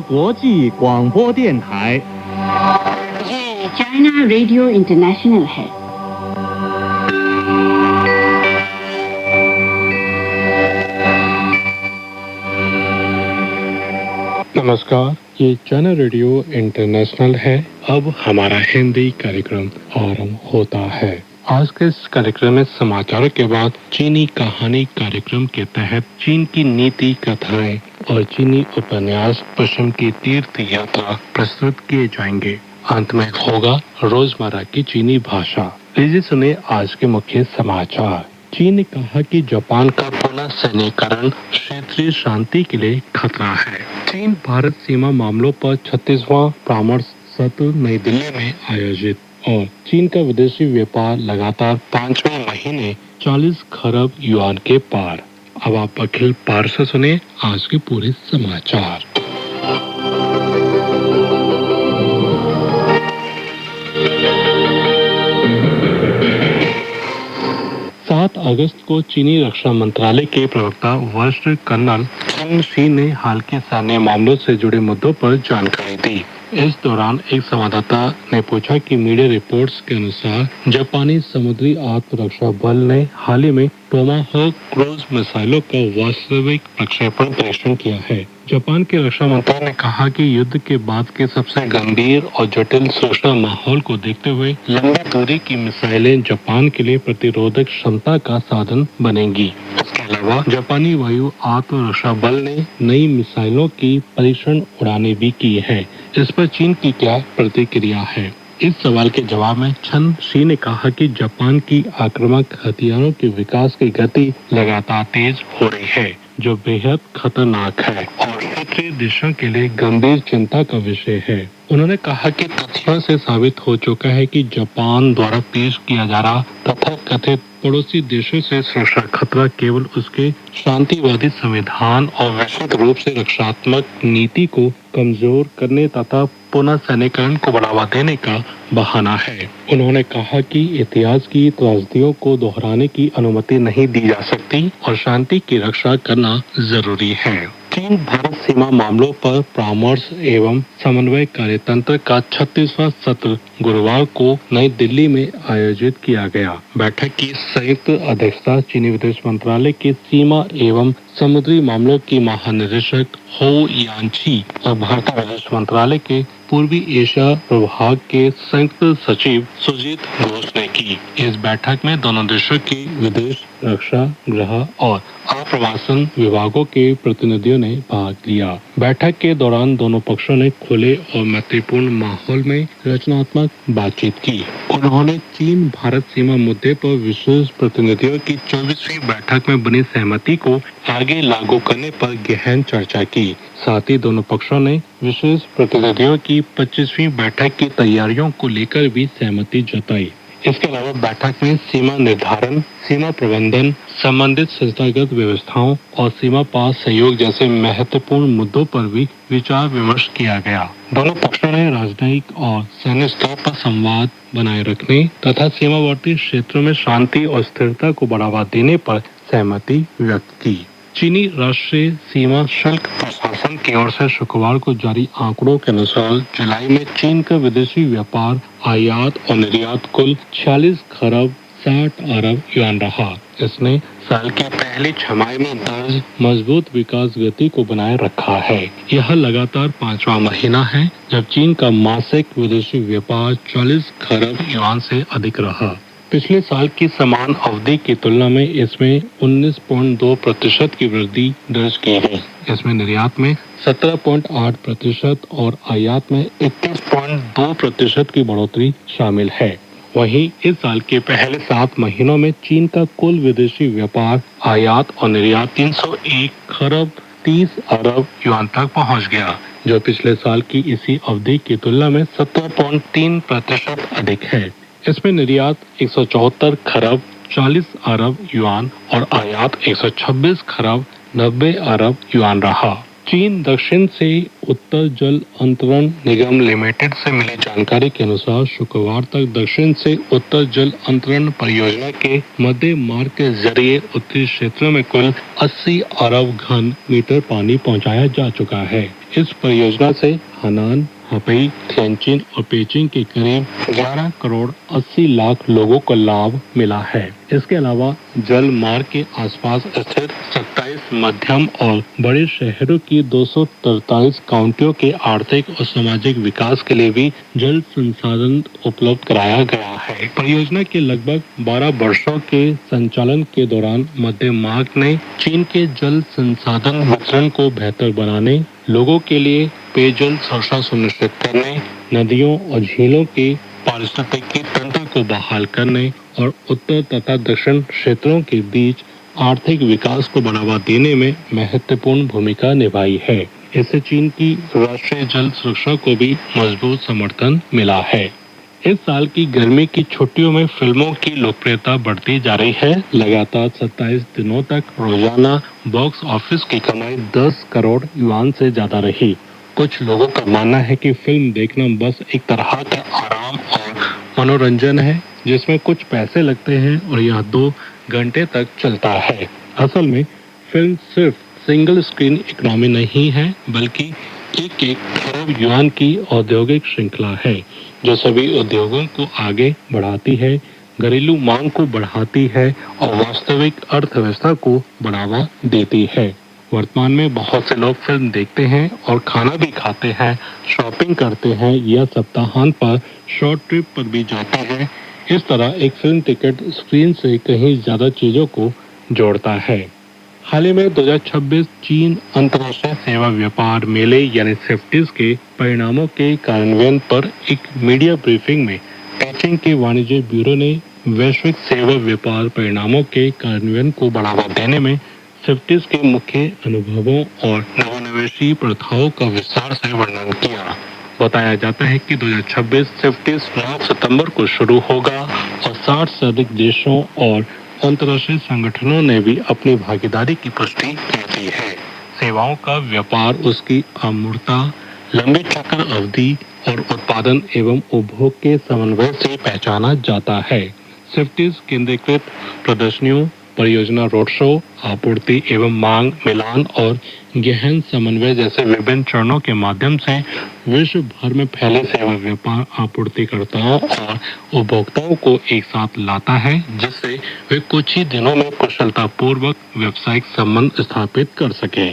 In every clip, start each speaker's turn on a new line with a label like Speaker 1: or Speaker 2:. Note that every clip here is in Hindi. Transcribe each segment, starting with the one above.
Speaker 1: 国际广播电台。
Speaker 2: ये चाइना रेडियो इंटरनेशनल है।
Speaker 3: नमस्कार, ये चाइना रेडियो इंटरनेशनल है। अब हमारा हिंदी कार्यक्रम आरंभ होता है। आज के इस कार्यक्रम में समाचारों के बाद चीनी कहानी कार्यक्रम के तहत चीन की नीति कथाएं और चीनी उपन्यास पश्चिम की तीर्थ यात्रा प्रस्तुत किए जाएंगे। अंत में होगा रोजमर्रा की चीनी भाषा। लीजिए सुनिए आज के मुख्य समाचार। चीन ने कहा कि जापान का पुनः सैन्यीकरण क्षेत्रीय शांति के लिए खतरा है। चीन भारत सीमा मामलों पर 36वां परामर्श सत्र नई दिल्ली में आयोजित। और चीन का विदेशी व्यापार लगातार 5वें महीने 40 खरब युआन के पार। अब आप अखिल पार से सुने आज के पूरे समाचार। 7 अगस्त को चीनी रक्षा मंत्रालय के प्रवक्ता वरिष्ठ कर्नल चिन शी ने हाल के सैन्य मामलों से जुड़े मुद्दों पर जानकारी दी। इस दौरान एक संवाददाता ने पूछा कि मीडिया रिपोर्ट्स के अनुसार जापानी समुद्री आत्मरक्षा बल ने हाल ही में टोमाहोक क्रूज मिसाइलों का वास्तविक प्रक्षेपण परीक्षण किया है। जापान के रक्षा मंत्री ने कहा कि युद्ध के बाद के सबसे गंभीर और जटिल सुरक्षा माहौल को देखते हुए लंबी दूरी की मिसाइलें जापान के लिए प्रतिरोधक क्षमता का साधन बनेंगी। इसके अलावा जापानी वायु आत्मरक्षा बल ने नई मिसाइलों की परीक्षण उड़ानें भी की है। इस पर चीन की क्या प्रतिक्रिया है? इस सवाल के जवाब में chen शी ने कहा कि जापान की आक्रामक हथियारों के विकास की गति लगातार तेज हो रही है, जो बेहद खतरनाक है और क्षेत्रीय देशों के लिए गंभीर चिंता का विषय है। उन्होंने कहा कि तथ्यों से साबित हो चुका है कि जापान द्वारा पेश किया जा रहा तथा कथित पड़ोसी देशों से सुरक्षा खतरा केवल उसके शांतिवादी संविधान और वैश्विक रूप से रक्षात्मक नीति को कमजोर करने तथा पुनः सैन्यीकरण को बढ़ावा देने का बहाना है। उन्होंने कहा कि इतिहास की त्रासदियों को दोहराने की अनुमति नहीं दी जा सकती और शांति की रक्षा करना जरूरी है। चीन भारत सीमा मामलों पर परामर्श एवं समन्वय कार्यतंत्र का 36वां सत्र गुरुवार को नई दिल्ली में आयोजित किया गया। बैठक की संयुक्त अध्यक्षता चीनी विदेश मंत्रालय के सीमा एवं समुद्री मामलों की महानिदेशक हो यानची और भारतीय विदेश मंत्रालय के पूर्वी एशिया प्रभाग के संयुक्त सचिव सुजीत घोष ने की। इस बैठक में दोनों देशों की विदेश, रक्षा, गृह और आप्रवासन विभागों के प्रतिनिधियों ने भाग लिया। बैठक के दौरान दोनों पक्षों ने खुले और मैत्रीपूर्ण माहौल में रचनात्मक बातचीत की। उन्होंने चीन भारत सीमा मुद्दे पर विशेष प्रतिनिधियों की 24वीं बैठक में बनी सहमति को आगे लागू करने पर गहन चर्चा की। साथ ही दोनों पक्षों ने विशेष प्रतिनिधियों की 25वीं बैठक की तैयारियों को लेकर भी सहमति जताई। इसके अलावा बैठक में सीमा निर्धारण, सीमा प्रबंधन, संबंधित संस्थागत व्यवस्थाओं और सीमा पार सहयोग जैसे महत्वपूर्ण मुद्दों पर भी विचार विमर्श किया गया। दोनों पक्षों ने राजनयिक और सैन्य स्तर पर संवाद बनाए रखने तथा सीमावर्ती क्षेत्रों में शांति और स्थिरता को बढ़ावा देने पर सहमति व्यक्त की। चीनी राष्ट्रीय सीमा शुल्क प्रशासन की ओर से शुक्रवार को जारी आंकड़ों के अनुसार जुलाई में चीन का विदेशी व्यापार आयात और निर्यात कुल 46 खरब 60 अरब युआन रहा। इसने साल की पहली छमाही में दर्ज मजबूत विकास गति को बनाए रखा है। यह लगातार 5वां महीना है जब चीन का मासिक विदेशी व्यापार 40 खरब युआन से अधिक रहा। पिछले साल की समान अवधि की तुलना में इसमें 19.2% की वृद्धि दर्ज की है। इसमें निर्यात में 17.8% और आयात में 21.2% की बढ़ोतरी शामिल है। वहीं इस साल के पहले 7 महीनों में चीन का कुल विदेशी व्यापार आयात और निर्यात 301 खरब 30 अरब युआन तक पहुंच गया, जो पिछले साल की इसी अवधि की तुलना में 17.3% अधिक है। इसमें निर्यात 174 खरब 40 अरब युआन और आयात 126 खरब 90 अरब युआन रहा। चीन दक्षिण से उत्तर जल अंतरण निगम लिमिटेड से मिली जानकारी के अनुसार शुक्रवार तक दक्षिण से उत्तर जल अंतरण परियोजना के मध्य मार्ग के जरिए उत्तरी क्षेत्रों में कुल 80 अरब घन मीटर पानी पहुंचाया जा चुका है। इस परियोजना से हनान, हपई, थियनचिन और पेचिंग के करीब 11 करोड़ 80 लाख लोगों को लाभ मिला है। इसके अलावा जल मार्ग के आसपास स्थित 27 मध्यम और बड़े शहरों की 243 काउंटियों के आर्थिक और सामाजिक विकास के लिए भी जल संसाधन उपलब्ध कराया गया है। परियोजना के लगभग 12 वर्षों के संचालन के दौरान मध्य मार्ग ने चीन के जल संसाधन वितरण को बेहतर बनाने, लोगों के लिए पेयजल सुरक्षा सुनिश्चित करने, नदियों और झीलों के पारिस्थितिकी तंत्र को बहाल करने और उत्तर तथा दक्षिण क्षेत्रों के बीच आर्थिक विकास को बढ़ावा देने में महत्वपूर्ण भूमिका निभाई है। इससे चीन की राष्ट्रीय जल सुरक्षा को भी मजबूत समर्थन मिला है। इस साल की गर्मी की छुट्टियों में फिल्मों की लोकप्रियता बढ़ती जा रही है। लगातार 27 दिनों तक रोजाना बॉक्स ऑफिस की कमाई 10 करोड़ युआन से ज्यादा रही। कुछ लोगों का मानना है कि फिल्म देखना बस एक तरह का आराम और मनोरंजन है, जिसमें कुछ पैसे लगते हैं और यह 2 घंटे तक चलता है। असल में फिल्म सिर्फ सिंगल स्क्रीन इकोनॉमी नहीं है, बल्कि एक खरब युआन की औद्योगिक श्रृंखला है, जो सभी उद्योगों को आगे बढ़ाती है, घरेलू मांग को बढ़ाती है और वास्तविक अर्थव्यवस्था को बढ़ावा देती है। वर्तमान में बहुत से लोग फिल्म देखते हैं और खाना भी खाते हैं, शॉपिंग करते हैं या सप्ताहांत पर शॉर्ट ट्रिप पर भी जाते हैं। इस तरह एक फिल्म टिकट स्क्रीन से कहीं ज्यादा चीजों को जोड़ता है। हाल ही में 2026 चीन अंतर्राष्ट्रीय सेवा व्यापार मेले यानी सेफ्टीज के परिणामों के कार्यान्वयन पर एक मीडिया ब्रीफिंग में पेचिंग के वाणिज्य ब्यूरो ने वैश्विक सेवा व्यापार परिणामों के कार्यान्वयन को बढ़ावा देने में सेफ्टीज के मुख्य अनुभवों और नवोन्मेषी प्रथाओं का विस्तार से वर्णन किया। बताया जाता है कि 2026 सेफ्टीज 9 सितंबर को शुरू होगा और 60 से अधिक देशों और अंतर्राष्ट्रीय संगठनों ने भी अपनी भागीदारी की पुष्टि की दी है। सेवाओं का व्यापार उसकी अमूर्तता, लंबी चक्र अवधि और उत्पादन एवं उपभोग के समन्वय से पहचाना जाता है। सेफ्टीज केंद्रीकृत प्रदर्शनियों, परियोजना रोड शो, आपूर्ति एवं मांग मिलान और गहन समन्वय जैसे विभिन्न चरणों के माध्यम से विश्व भर में फैले सेवा व्यापार आपूर्तिकर्ताओं और उपभोक्ताओं को एक साथ लाता है, जिससे वे कुछ ही दिनों में कुशलतापूर्वक व्यावसायिक संबंध स्थापित कर सके।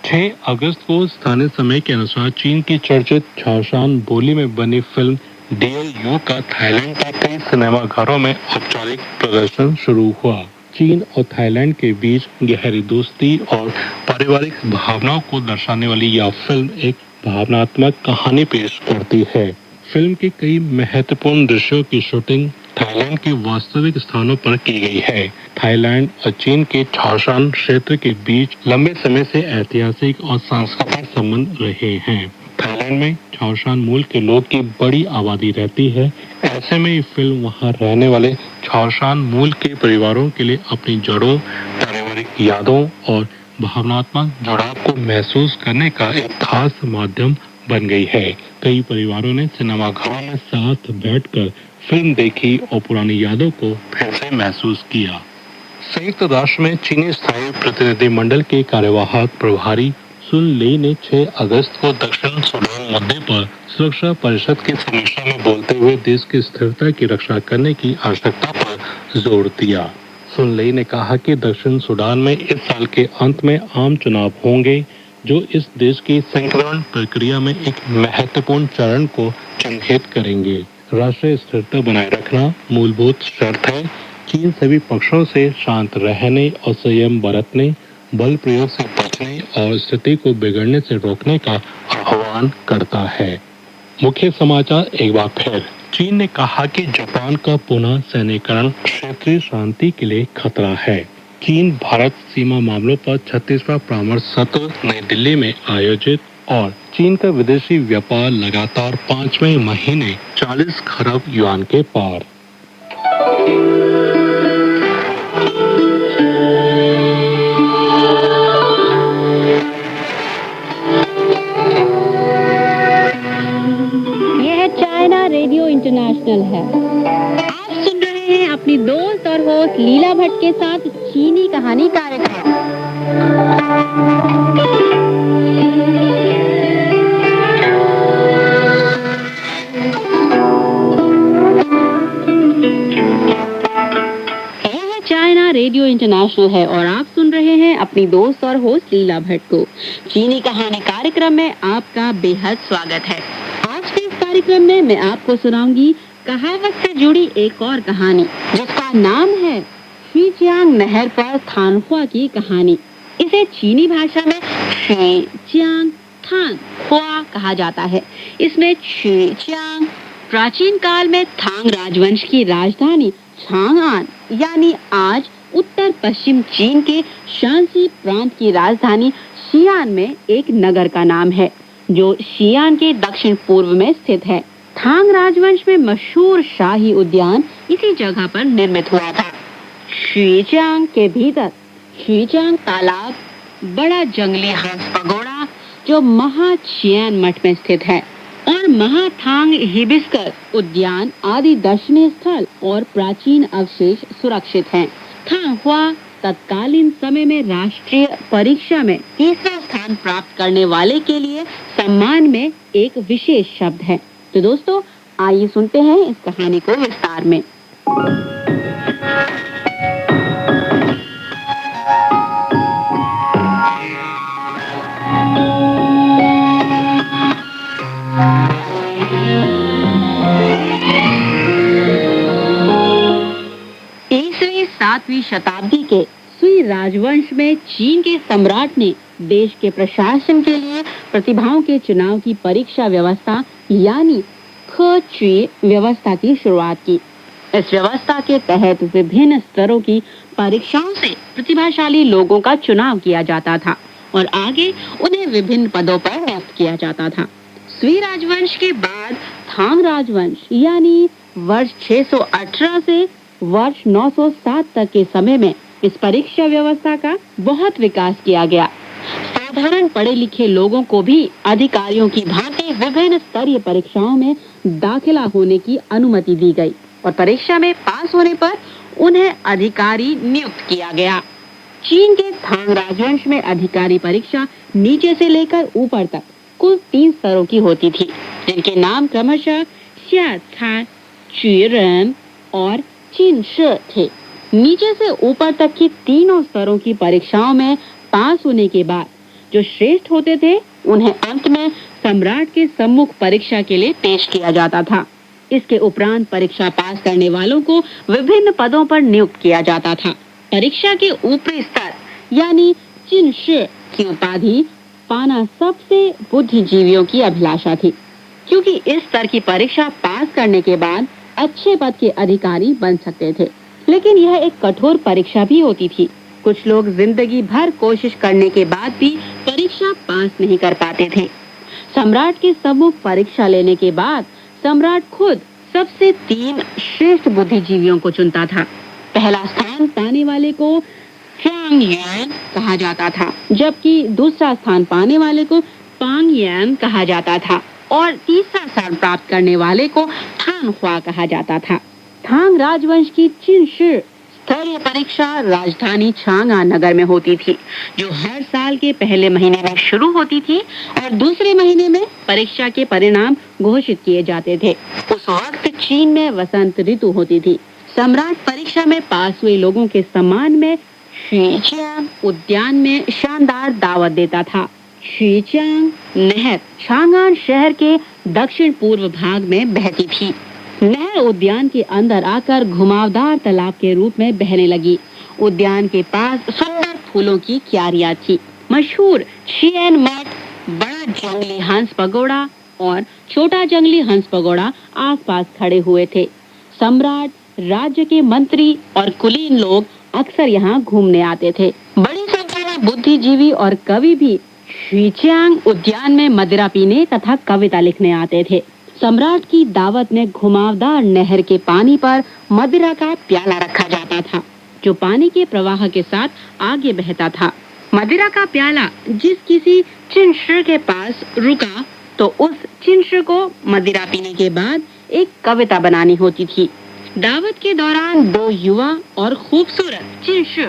Speaker 3: 6 अगस्त को स्थानीय समय के अनुसार चीन की चर्चित छाशान बोली में बनी फिल्म DLU का थाईलैंड के कई सिनेमाघरों में औपचारिक प्रदर्शन शुरू हुआ। चीन और थाईलैंड के बीच गहरी दोस्ती और पारिवारिक भावनाओं को दर्शाने वाली यह फिल्म एक भावनात्मक कहानी पेश करती है। फिल्म के कई महत्वपूर्ण दृश्यों की शूटिंग थाईलैंड के वास्तविक स्थानों पर की गई है। थाईलैंड और चीन के छाशान क्षेत्र के बीच लंबे समय से ऐतिहासिक और सांस्कृतिक संबंध रहे हैं। थाईलैंड में छाशान मूल के लोग की बड़ी आबादी रहती है। ऐसे में ये फिल्म वहां रहने वाले छाशान मूल के परिवारों के लिए अपनी जड़ों, पारिवारिक यादों और भावनात्मक जुड़ाव को महसूस करने का एक खास माध्यम बन गई है। कई परिवारों ने सिनेमाघरों में साथ बैठकर फिल्म देखी और पुरानी यादों को फिर से महसूस किया। संयुक्त राष्ट्र में चीनी स्थायी प्रतिनिधिमंडल के कार्यवाहक प्रभारी सुन लेई ने 6 अगस्त को दक्षिण सूडान मुद्दे पर सुरक्षा परिषद की समीक्षा में बोलते हुए देश की स्थिरता की रक्षा करने की आवश्यकता पर जोर दिया। सुन लेई ने कहा कि दक्षिण सूडान में इस साल के अंत में आम चुनाव होंगे, जो इस देश की संकीर्ण प्रक्रिया में एक महत्वपूर्ण चरण को चिन्हित करेंगे। राष्ट्रीय स्थिरता बनाए रखना मूलभूत शर्त है। चीन सभी पक्षों से शांत रहने और संयम बरतने, बल प्रयोग से बचने और स्थिति को बिगड़ने से रोकने का आह्वान करता है। मुख्य समाचार एक बार फिर। चीन ने कहा कि जापान का पुनः सैन्यकरण क्षेत्रीय शांति के लिए खतरा है। चीन भारत सीमा मामलों पर 36वां परामर्श सत्र नई दिल्ली में आयोजित और चीन का विदेशी व्यापार लगातार 5वें महीने 40 खरब युआन के पार।
Speaker 2: रेडियो इंटरनेशनल है। आप सुन रहे हैं अपनी दोस्त और होस्ट लीला भट्ट के साथ चीनी कहानी कार्यक्रम। यह चाइना रेडियो इंटरनेशनल है और आप सुन रहे हैं अपनी दोस्त और होस्ट लीला भट्ट को। चीनी कहानी कार्यक्रम में आपका बेहद स्वागत है। आज के इस कार्यक्रम में मैं आपको सुनाऊंगी कहावत से जुड़ी एक और कहानी, जिसका नाम है शीजियांग नहर पर थानहुआ की कहानी। इसे चीनी भाषा में शीजियांग थानहुआ कहा जाता है। इसमें शीजियांग प्राचीन काल में थांग राजवंश की राजधानी चांगआन यानी आज उत्तर पश्चिम चीन के शांसी प्रांत की राजधानी शीयान में एक नगर का नाम है, जो शीयान के दक्षिण पूर्व में स्थित है। थांग राजवंश में मशहूर शाही उद्यान इसी जगह पर निर्मित हुआ था। शीजियांग के भीतर शीजियांग तालाब, बड़ा जंगली हंस पगोड़ा जो महाचियान मठ में स्थित है, और महाथांग हिबिस्कस उद्यान आदि दर्शनीय स्थल और प्राचीन अवशेष सुरक्षित हैं। थानहुआ तत्कालीन समय में राष्ट्रीय परीक्षा में तीसरा स्थान प्राप्त करने वाले के लिए सम्मान में एक विशेष शब्द है। तो दोस्तों, आइए सुनते हैं इस कहानी को विस्तार में। ईस्वी 7वीं शताब्दी के सुई राजवंश में चीन के सम्राट ने देश के प्रशासन के लिए प्रतिभाओं के चुनाव की परीक्षा व्यवस्था यानी खची व्यवस्था की शुरुआत की। इस व्यवस्था के तहत विभिन्न स्तरों की परीक्षाओं से प्रतिभाशाली लोगों का चुनाव किया जाता था और आगे उन्हें विभिन्न पदों पर नियुक्त किया जाता था। सुई राजवंश के बाद थांग राजवंश यानी वर्ष 618 से वर्ष 907 तक के समय में इस परीक्षा व्यवस्था का बहुत विकास किया गया। साधारण पढ़े लिखे लोगों को भी अधिकारियों की भांति विभिन्न स्तरीय परीक्षाओं में दाखिला होने की अनुमति दी गई और परीक्षा में पास होने पर उन्हें अधिकारी नियुक्त किया गया। चीन के थांग राजवंश में अधिकारी परीक्षा नीचे से लेकर ऊपर तक कुल 3 स्तरों की होती थी, जिनके नाम क्रमशः शिया थान, चुरन और चिनशी थे। नीचे से ऊपर तक की तीनों स्तरों की परीक्षाओं में पास होने के बाद जो श्रेष्ठ होते थे, उन्हें अंत में सम्राट के सम्मुख परीक्षा के लिए पेश किया जाता था। इसके उपरांत परीक्षा पास करने वालों को विभिन्न पदों पर नियुक्त किया जाता था। परीक्षा के ऊपरी स्तर यानी चिनशी की उपाधि पाना सबसे बुद्धिजीवियों की अभिलाषा थी, क्योंकि इस स्तर की परीक्षा पास करने के बाद अच्छे पद के अधिकारी बन सकते थे। लेकिन यह एक कठोर परीक्षा भी होती थी। कुछ लोग जिंदगी भर कोशिश करने के बाद भी परीक्षा पास नहीं कर पाते थे। सम्राट के सम्मुख परीक्षा लेने के बाद सम्राट खुद सबसे 3 श्रेष्ठ बुद्धिजीवियों को चुनता था। पहला स्थान पाने वाले को च्यांग यान कहा जाता था, जबकि दूसरा स्थान पाने वाले को पांग यान कहा जाता था और तीसरा स्थान प्राप्त करने वाले को थानहुआ कहा जाता था। थांग राजवंश की चिनशी स्तरीय परीक्षा राजधानी चांगआन नगर में होती थी, जो हर साल के पहले महीने में शुरू होती थी और दूसरे महीने में परीक्षा के परिणाम घोषित किए जाते थे। उस वक्त चीन में वसंत ऋतु होती थी। सम्राट परीक्षा में पास हुए लोगों के सम्मान में शीजियांग उद्यान में शानदार दावत देता था। शीजियांग नहर चांगआन शहर के दक्षिण पूर्व भाग में बहती थी। नहर उद्यान के अंदर आकर घुमावदार तालाब के रूप में बहने लगी। उद्यान के पास सुंदर फूलों की क्यारियां थी। मशहूर चियान मठ, बड़ा जंगली हंस पगोड़ा और छोटा जंगली हंस पगोड़ा आसपास खड़े हुए थे। सम्राट, राज्य के मंत्री और कुलीन लोग अक्सर यहाँ घूमने आते थे। बड़ी संख्या में बुद्धिजीवी और कवि भी शीजियांग उद्यान में मदिरा पीने तथा कविता लिखने आते थे। सम्राट की दावत में घुमावदार नहर के पानी पर मदिरा का प्याला रखा जाता था, जो पानी के प्रवाह के साथ आगे बहता था। मदिरा का प्याला जिस किसी चिनशी के पास रुका तो उस चिनशी को मदिरा पीने के बाद एक कविता बनानी होती थी। दावत के दौरान दो युवा और खूबसूरत चिंश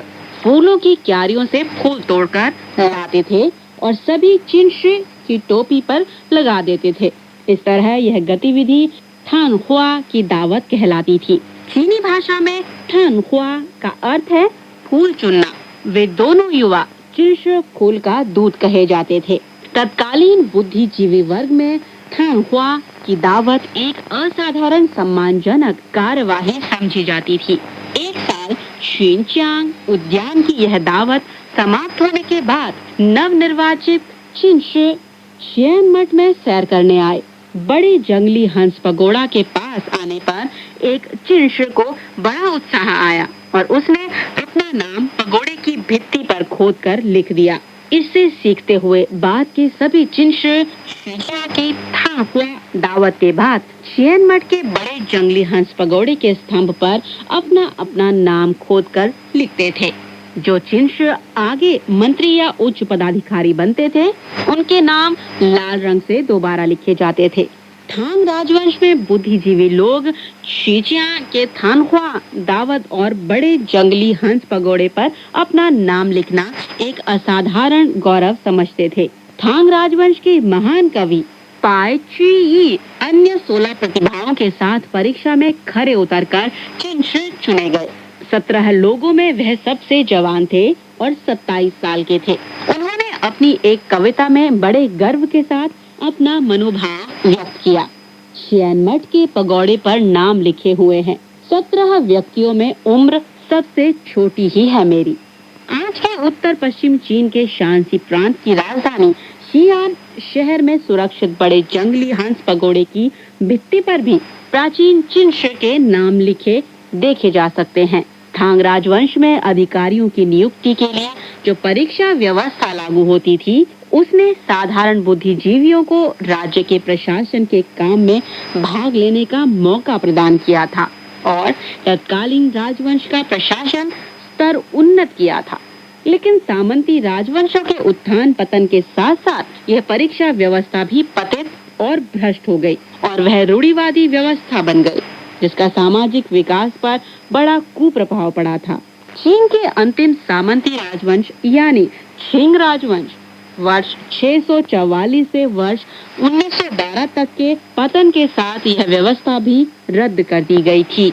Speaker 2: फूलों की क्यारियों से फूल तोड़कर लाते थे और सभी चिंश की टोपी पर लगा देते थे। इस तरह यह गतिविधि थानहुआ की दावत कहलाती थी। चीनी भाषा में थानहुआ का अर्थ है फूल चुनना। वे दोनों युवा चिंश फूल का दूत कहे जाते थे। तत्कालीन बुद्धिजीवी वर्ग में थानहुआ की दावत एक असाधारण सम्मानजनक कार्यवाही समझी जाती थी। एक साल शिनचांग उद्यान की यह दावत समाप्त होने के बाद नवनिर्वाचित चिंश शियन मठ में सैर करने आए। बड़े जंगली हंस पगोड़ा के पास आने पर एक चिंश को बड़ा उत्साह आया और उसने अपना नाम पगोड़े की भित्ति पर खोदकर लिख दिया। इससे सीखते हुए बाद के सभी चिंश की थानहुआ दावत के बाद शियन मठ के बड़े जंगली हंस पगोड़े के स्तंभ पर अपना अपना नाम खोदकर लिखते थे। जो चिंश आगे मंत्री या उच्च पदाधिकारी बनते थे, उनके नाम लाल रंग से दोबारा लिखे जाते थे। थांग राजवंश में बुद्धिजीवी लोग शीजियांग के थानहुआ दावत और बड़े जंगली हंस पगोड़े पर अपना नाम लिखना एक असाधारण गौरव समझते थे। थांग राजवंश के महान कवि पाई चुई अन्य 16 प्रतिभाओं के साथ परीक्षा में खरे उतरकर चिंश चुने गए। 17 लोगों में वह सबसे जवान थे और 27 साल के थे। उन्होंने अपनी एक कविता में बड़े गर्व के साथ अपना मनोभाव व्यक्त किया। शियन मठ के पगोड़े पर नाम लिखे हुए हैं। 17 व्यक्तियों में उम्र सबसे छोटी ही है मेरी। आज के उत्तर पश्चिम चीन के शांसी प्रांत की राजधानी शियान शहर में सुरक्षित बड़े जंगली हंस पगोड़े की भित्ति पर भी प्राचीन चिंश के नाम लिखे देखे जा सकते हैं। थांग राजवंश में अधिकारियों की नियुक्ति के लिए जो परीक्षा व्यवस्था लागू होती थी, उसने साधारण बुद्धिजीवियों को राज्य के प्रशासन के काम में भाग लेने का मौका प्रदान किया था और तत्कालीन राजवंश का प्रशासन स्तर उन्नत किया था। लेकिन सामंती राजवंशों के उत्थान पतन के साथ साथ यह परीक्षा व्यवस्था भी पतित और भ्रष्ट हो गई और वह रूढ़िवादी व्यवस्था बन गई, जिसका सामाजिक विकास पर बड़ा कुप्रभाव पड़ा था। चीन के अंतिम सामंती राजवंश यानी छिंग राजवंश वर्ष 644 से वर्ष 1912 तक के पतन के साथ यह व्यवस्था भी रद्द कर दी गई थी।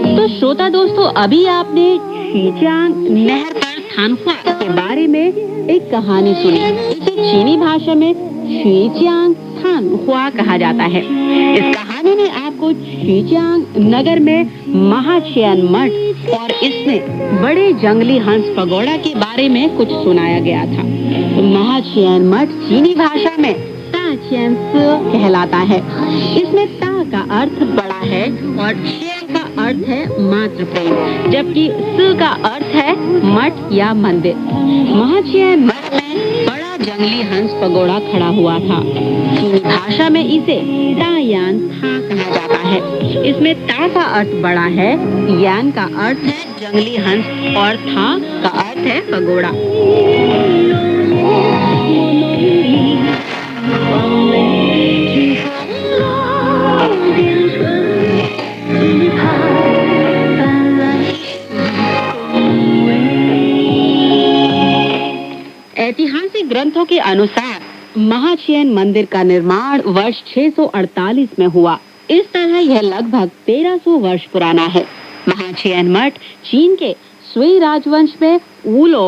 Speaker 2: तो श्रोता दोस्तों, अभी आपने शीजियांग नहर पर थानहुआ के बारे में एक कहानी सुनी। इसे चीनी भाषा में शीजियांग थानहुआ कहा जाता है। इस कहानी में आपको शीजियांग नगर में महाशियन मठ और इसमें बड़े जंगली हंस पगोड़ा के बारे में कुछ सुनाया गया था। महाशियन मठ चीनी भाषा में ताचियन कहलाता है। इसमें ता का अर्थ बड़ा है और शियन का अर्थ है मातृ प्रेम, जबकि स का अर्थ है मठ या मंदिर। महाशियन मठ में बड़ा जंगली हंस पगोड़ा खड़ा हुआ था। चीनी भाषा में इसे तायान था कहा जाता है। इसमें ता का अर्थ बड़ा है, यान का अर्थ है जंगली हंस और था का अर्थ है पगोड़ा। ऐतिहासिक ग्रंथों के अनुसार महाशियन मंदिर का निर्माण वर्ष 648 में हुआ। इस तरह यह लगभग 1300 वर्ष पुराना है। महाशियन मठ चीन के सुई राजवंश में वुलो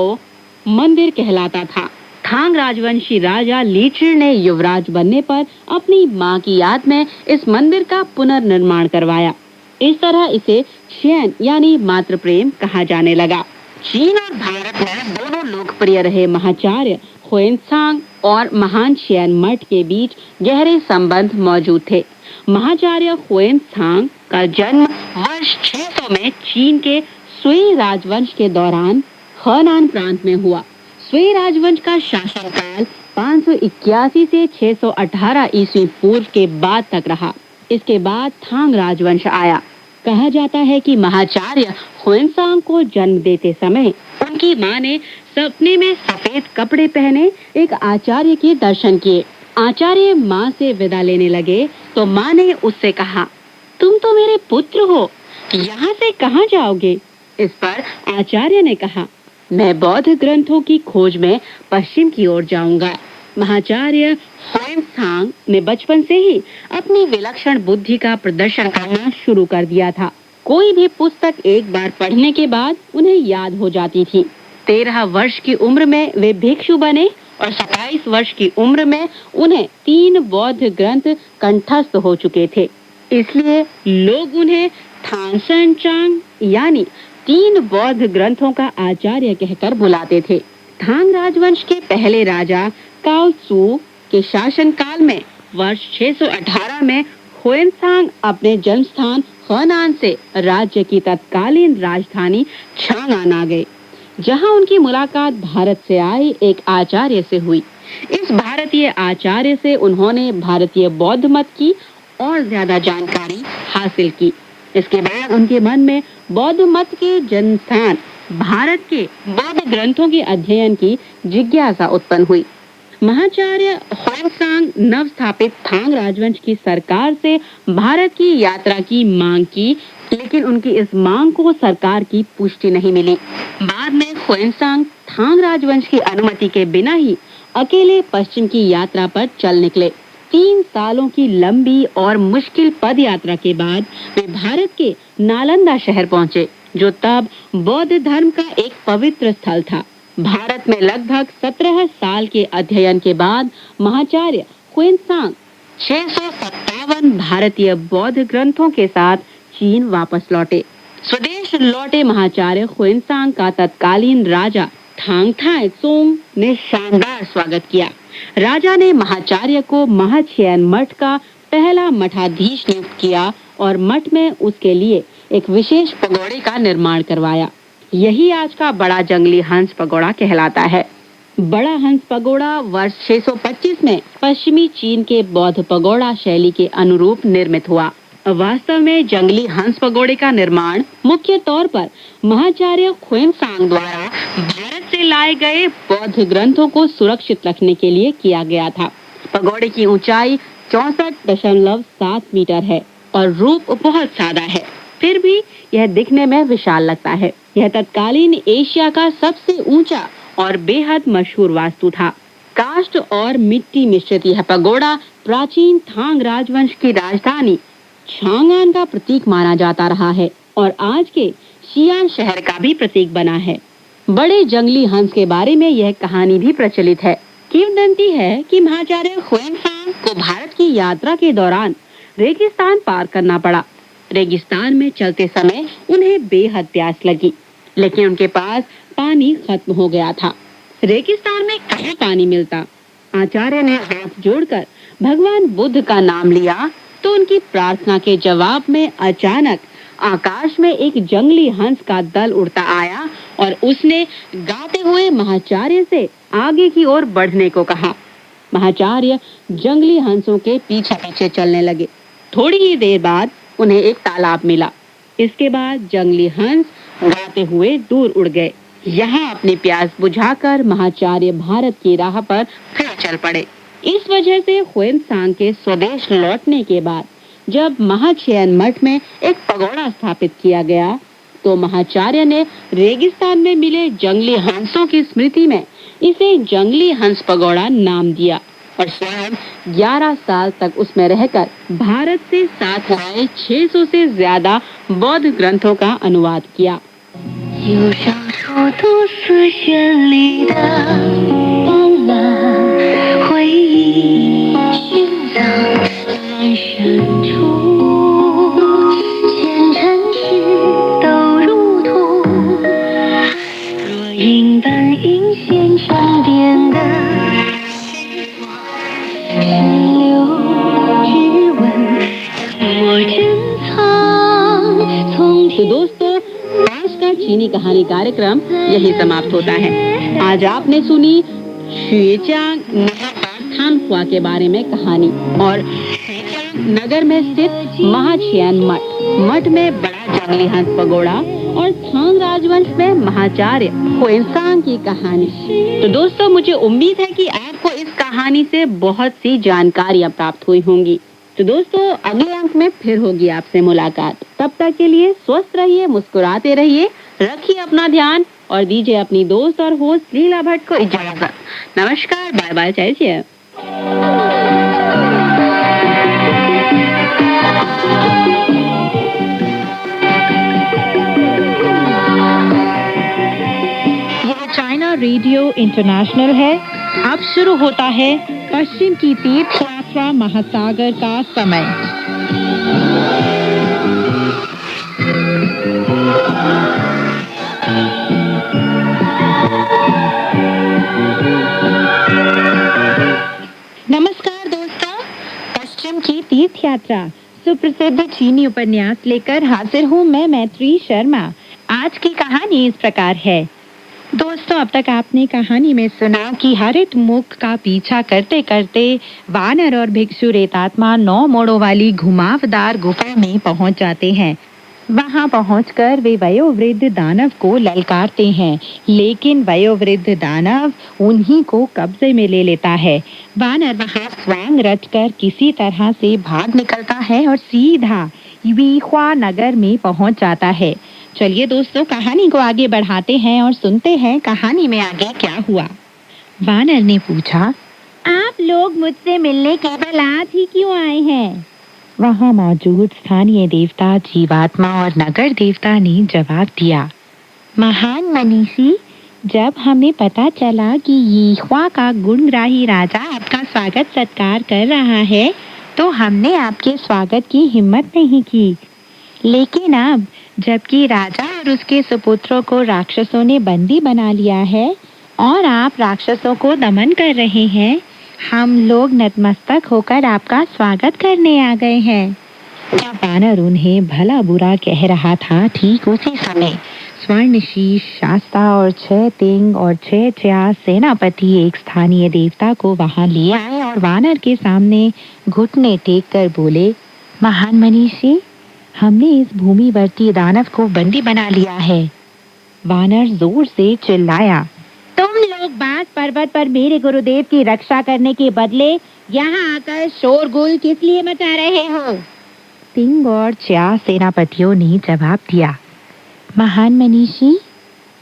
Speaker 2: मंदिर कहलाता था। थांग राजवंशी राजा लीचर ने युवराज बनने पर अपनी मां की याद में इस मंदिर का पुनर्निर्माण करवाया। इस तरह इसे शियन यानी मातृ प्रेम कहा जाने लगा। चीन और भारत में दोनों लोकप्रिय रहे महाचार्य हुएनसांग और महान शियन मठ के बीच गहरे संबंध मौजूद थे। महाचार्य हुएनसांग का जन्म वर्ष 600 में चीन के सुई राजवंश के दौरान हेनान प्रांत में हुआ। सुई राजवंश का शासनकाल 581 से 618 ईस्वी पूर्व के बाद तक रहा। इसके बाद थांग राजवंश आया। कहा जाता है कि महाचार्य ह्वेनसांग को जन्म देते समय उनकी मां ने सपने में सफेद कपड़े पहने एक आचार्य के दर्शन किए। आचार्य मां से विदा लेने लगे तो मां ने उससे कहा, तुम तो मेरे पुत्र हो, यहाँ से कहाँ जाओगे? इस पर आचार्य ने कहा, मैं बौद्ध ग्रंथों की खोज में पश्चिम की ओर जाऊंगा। महाचार्य ह्वेनसांग ने बचपन से ही अपनी विलक्षण बुद्धि का प्रदर्शन करना शुरू कर दिया था। कोई भी पुस्तक एक बार पढ़ने के बाद उन्हें याद हो जाती थी। 13 वर्ष की उम्र में वे भिक्षु बने और 27 वर्ष की उम्र में उन्हें 3 बौद्ध ग्रंथ कंठस्थ हो चुके थे। इसलिए लोग उन्हें थांगसन चांग यानी 3 बौद्ध ग्रंथों का आचार्य कहकर बुलाते थे। थांग राजवंश के पहले राजा काओ त्सू के शासनकाल में वर्ष 618 में ह्वेनसांग अपने जन्म स्थान हेनान से राज्य की तत्कालीन राजधानी चांगआन आ गए, जहां उनकी मुलाकात भारत से आए एक आचार्य से हुई। इस भारतीय आचार्य से उन्होंने भारतीय बौद्ध मत की और ज्यादा जानकारी हासिल की। इसके बाद उनके मन में बौद्ध मत के जन्म स्थान भारत के बौद्ध ग्रंथों के अध्ययन की जिज्ञासा उत्पन्न हुई। महाचार्य ह्वेनसांग नव स्थापित थांग राजवंश की सरकार से भारत की यात्रा की मांग की, लेकिन उनकी इस मांग को सरकार की पुष्टि नहीं मिली। बाद में ह्वेनसांग थांग राजवंश की अनुमति के बिना ही अकेले पश्चिम की यात्रा पर चल निकले। 3 सालों की लंबी और मुश्किल पद यात्रा के बाद वे भारत के नालंदा शहर पहुंचे, जो तब बौद्ध धर्म का एक पवित्र स्थल था। भारत में लगभग 17 साल के अध्ययन के बाद महाचार्य ह्वेनसांग 657 भारतीय बौद्ध ग्रंथों के साथ चीन वापस लौटे। स्वदेश लौटे महाचार्य ह्वेनसांग का तत्कालीन राजा थांग थाई त्सोंग ने शानदार स्वागत किया। राजा ने महाचार्य को महाछियन मठ का पहला मठाधीश नियुक्त किया और मठ में उसके लिए एक विशेष पगोड़े का निर्माण करवाया। यही आज का बड़ा जंगली हंस पगोड़ा कहलाता है। बड़ा हंस पगोड़ा वर्ष 625 में पश्चिमी चीन के बौद्ध पगोड़ा शैली के अनुरूप निर्मित हुआ। वास्तव में जंगली हंस पगोड़े का निर्माण मुख्य तौर पर महाचार्य ह्वेनसांग द्वारा भारत से लाए गए बौद्ध ग्रंथों को सुरक्षित रखने के लिए किया गया था। पगोड़े की ऊंचाई 64.7 मीटर है और रूप बहुत सादा है, फिर भी यह दिखने में विशाल लगता है। यह तत्कालीन एशिया का सबसे ऊंचा और बेहद मशहूर वास्तु था। काष्ठ और मिट्टी मिश्रित यह पगोड़ा प्राचीन थांग राजवंश की राजधानी चांगआन का प्रतीक माना जाता रहा है और आज के शीयान शहर का भी प्रतीक बना है। बड़े जंगली हंस के बारे में यह कहानी भी प्रचलित है। किंवदंती है कि महाचार्य ह्वेनसांग को भारत की यात्रा के दौरान रेगिस्तान पार करना पड़ा। रेगिस्तान में चलते समय उन्हें बेहद प्यास लगी, लेकिन उनके पास पानी खत्म हो गया था। रेगिस्तान में कहाँ पानी मिलता? आचार्य ने हाथ जोड़कर भगवान बुद्ध का नाम लिया तो उनकी प्रार्थना के जवाब में अचानक आकाश में एक जंगली हंस का दल उड़ता आया और उसने गाते हुए महाचार्य से आगे की ओर बढ़ने को कहा। महाचार्य जंगली हंसों के पीछे पीछे चलने लगे। थोड़ी ही देर बाद उन्हें एक तालाब मिला। इसके बाद जंगली हंस गाते हुए दूर उड़ गए। यहाँ अपनी प्यास बुझाकर महाचार्य भारत की राह पर फिर चल पड़े। इस वजह से ह्वेनसांग के स्वदेश लौटने के बाद जब महाछियन मठ में एक पगोड़ा स्थापित किया गया तो महाचार्य ने रेगिस्तान में मिले जंगली हंसों की स्मृति में इसे जंगली हंस पगोड़ा नाम दिया और स्वयं 11 साल तक उसमें रहकर भारत से साथ लाए 600 से ज्यादा बौद्ध ग्रंथों का अनुवाद किया।
Speaker 4: 有小说都是绚丽的斑斓，回忆寻找在深处，前尘事都如同若隐般隐现沉淀的虚妄，深流质问我珍藏。从
Speaker 2: तो दोस्तों आज का चीनी कहानी कार्यक्रम यही समाप्त होता है। आज आपने सुनी शुएचांग थानहुआ के बारे में कहानी और नगर में स्थित महाचियान मठ में बड़ा जंगली हंस पगोड़ा और थांग राजवंश में महाचार्य हुएनसांग की कहानी। तो दोस्तों, मुझे उम्मीद है कि आपको इस कहानी से बहुत सी जानकारियां प्राप्त हुई होंगी। तो दोस्तों, अगले अंक में फिर होगी आपसे मुलाकात। तब तक के लिए स्वस्थ रहिए, मुस्कुराते रहिए, रखिए अपना ध्यान और दीजिए अपनी दोस्त और होस्ट लीला भट्ट को इजाजत। नमस्कार, बाय बाय, जय जय।
Speaker 5: चाइना रेडियो इंटरनेशनल है। अब शुरू होता है पश्चिम की तीर्थ यात्रा महासागर का समय। नमस्कार दोस्तों, पश्चिम की तीर्थ यात्रा सुप्रसिद्ध चीनी उपन्यास लेकर हाजिर हूँ मैं, मैत्री शर्मा। आज की कहानी इस प्रकार है। दोस्तों, अब तक आपने कहानी में सुना कि हरित मुख का पीछा करते करते वानर और भिक्षु रेतात्मा 9 मोड़ों वाली घुमावदार गुफा में पहुंच जाते हैं। वहां पहुंचकर वे वयोवृद्ध दानव को ललकारते हैं, लेकिन वयोवृद्ध दानव उन्हीं को कब्जे में ले लेता है। वानर वहां स्वांग रचकर किसी तरह से भाग निकलता है और सीधा वीख्वा नगर में पहुंच जाता है। चलिए दोस्तों, कहानी को आगे बढ़ाते हैं और सुनते हैं कहानी में आगे क्या हुआ। वानर ने पूछा, आप लोग मुझसे मिलने केवल आज ही क्यों आए हैं? वहां मौजूद स्थानीय देवता, जीवात्मा और नगर देवता ने जवाब दिया, महान मनीषी, जब हमें पता चला कि यीख्वा का गुणग्राही राजा आपका स्वागत सत्कार कर रहा है, तो हमने आपके स्वागत की हिम्मत नहीं की। लेकिन अब जबकि राजा और उसके सुपुत्रों को राक्षसों ने बंदी बना लिया है और आप राक्षसों को दमन कर रहे हैं, हम लोग नतमस्तक होकर आपका स्वागत करने आ गए हैं। जब वानर उन्हें भला बुरा कह रहा था, ठीक उसी समय स्वर्णशीष, शास्ता और 6 तिंग और 6 च्या सेनापति एक स्थानीय देवता को वहां ले आए और वानर के सामने घुटने टेक कर बोले, महान मनीषी, हमने इस भूमिवर्ती दानव को बंदी बना लिया है। वानर जोर से चिल्लाया, तुम लोग बांस पर्वत पर मेरे गुरुदेव की रक्षा करने के बदले यहाँ आकर शोरगुल किस लिए मचा रहे हो? तिंग और च्या सेनापतियों ने जवाब दिया, महान मनीषी,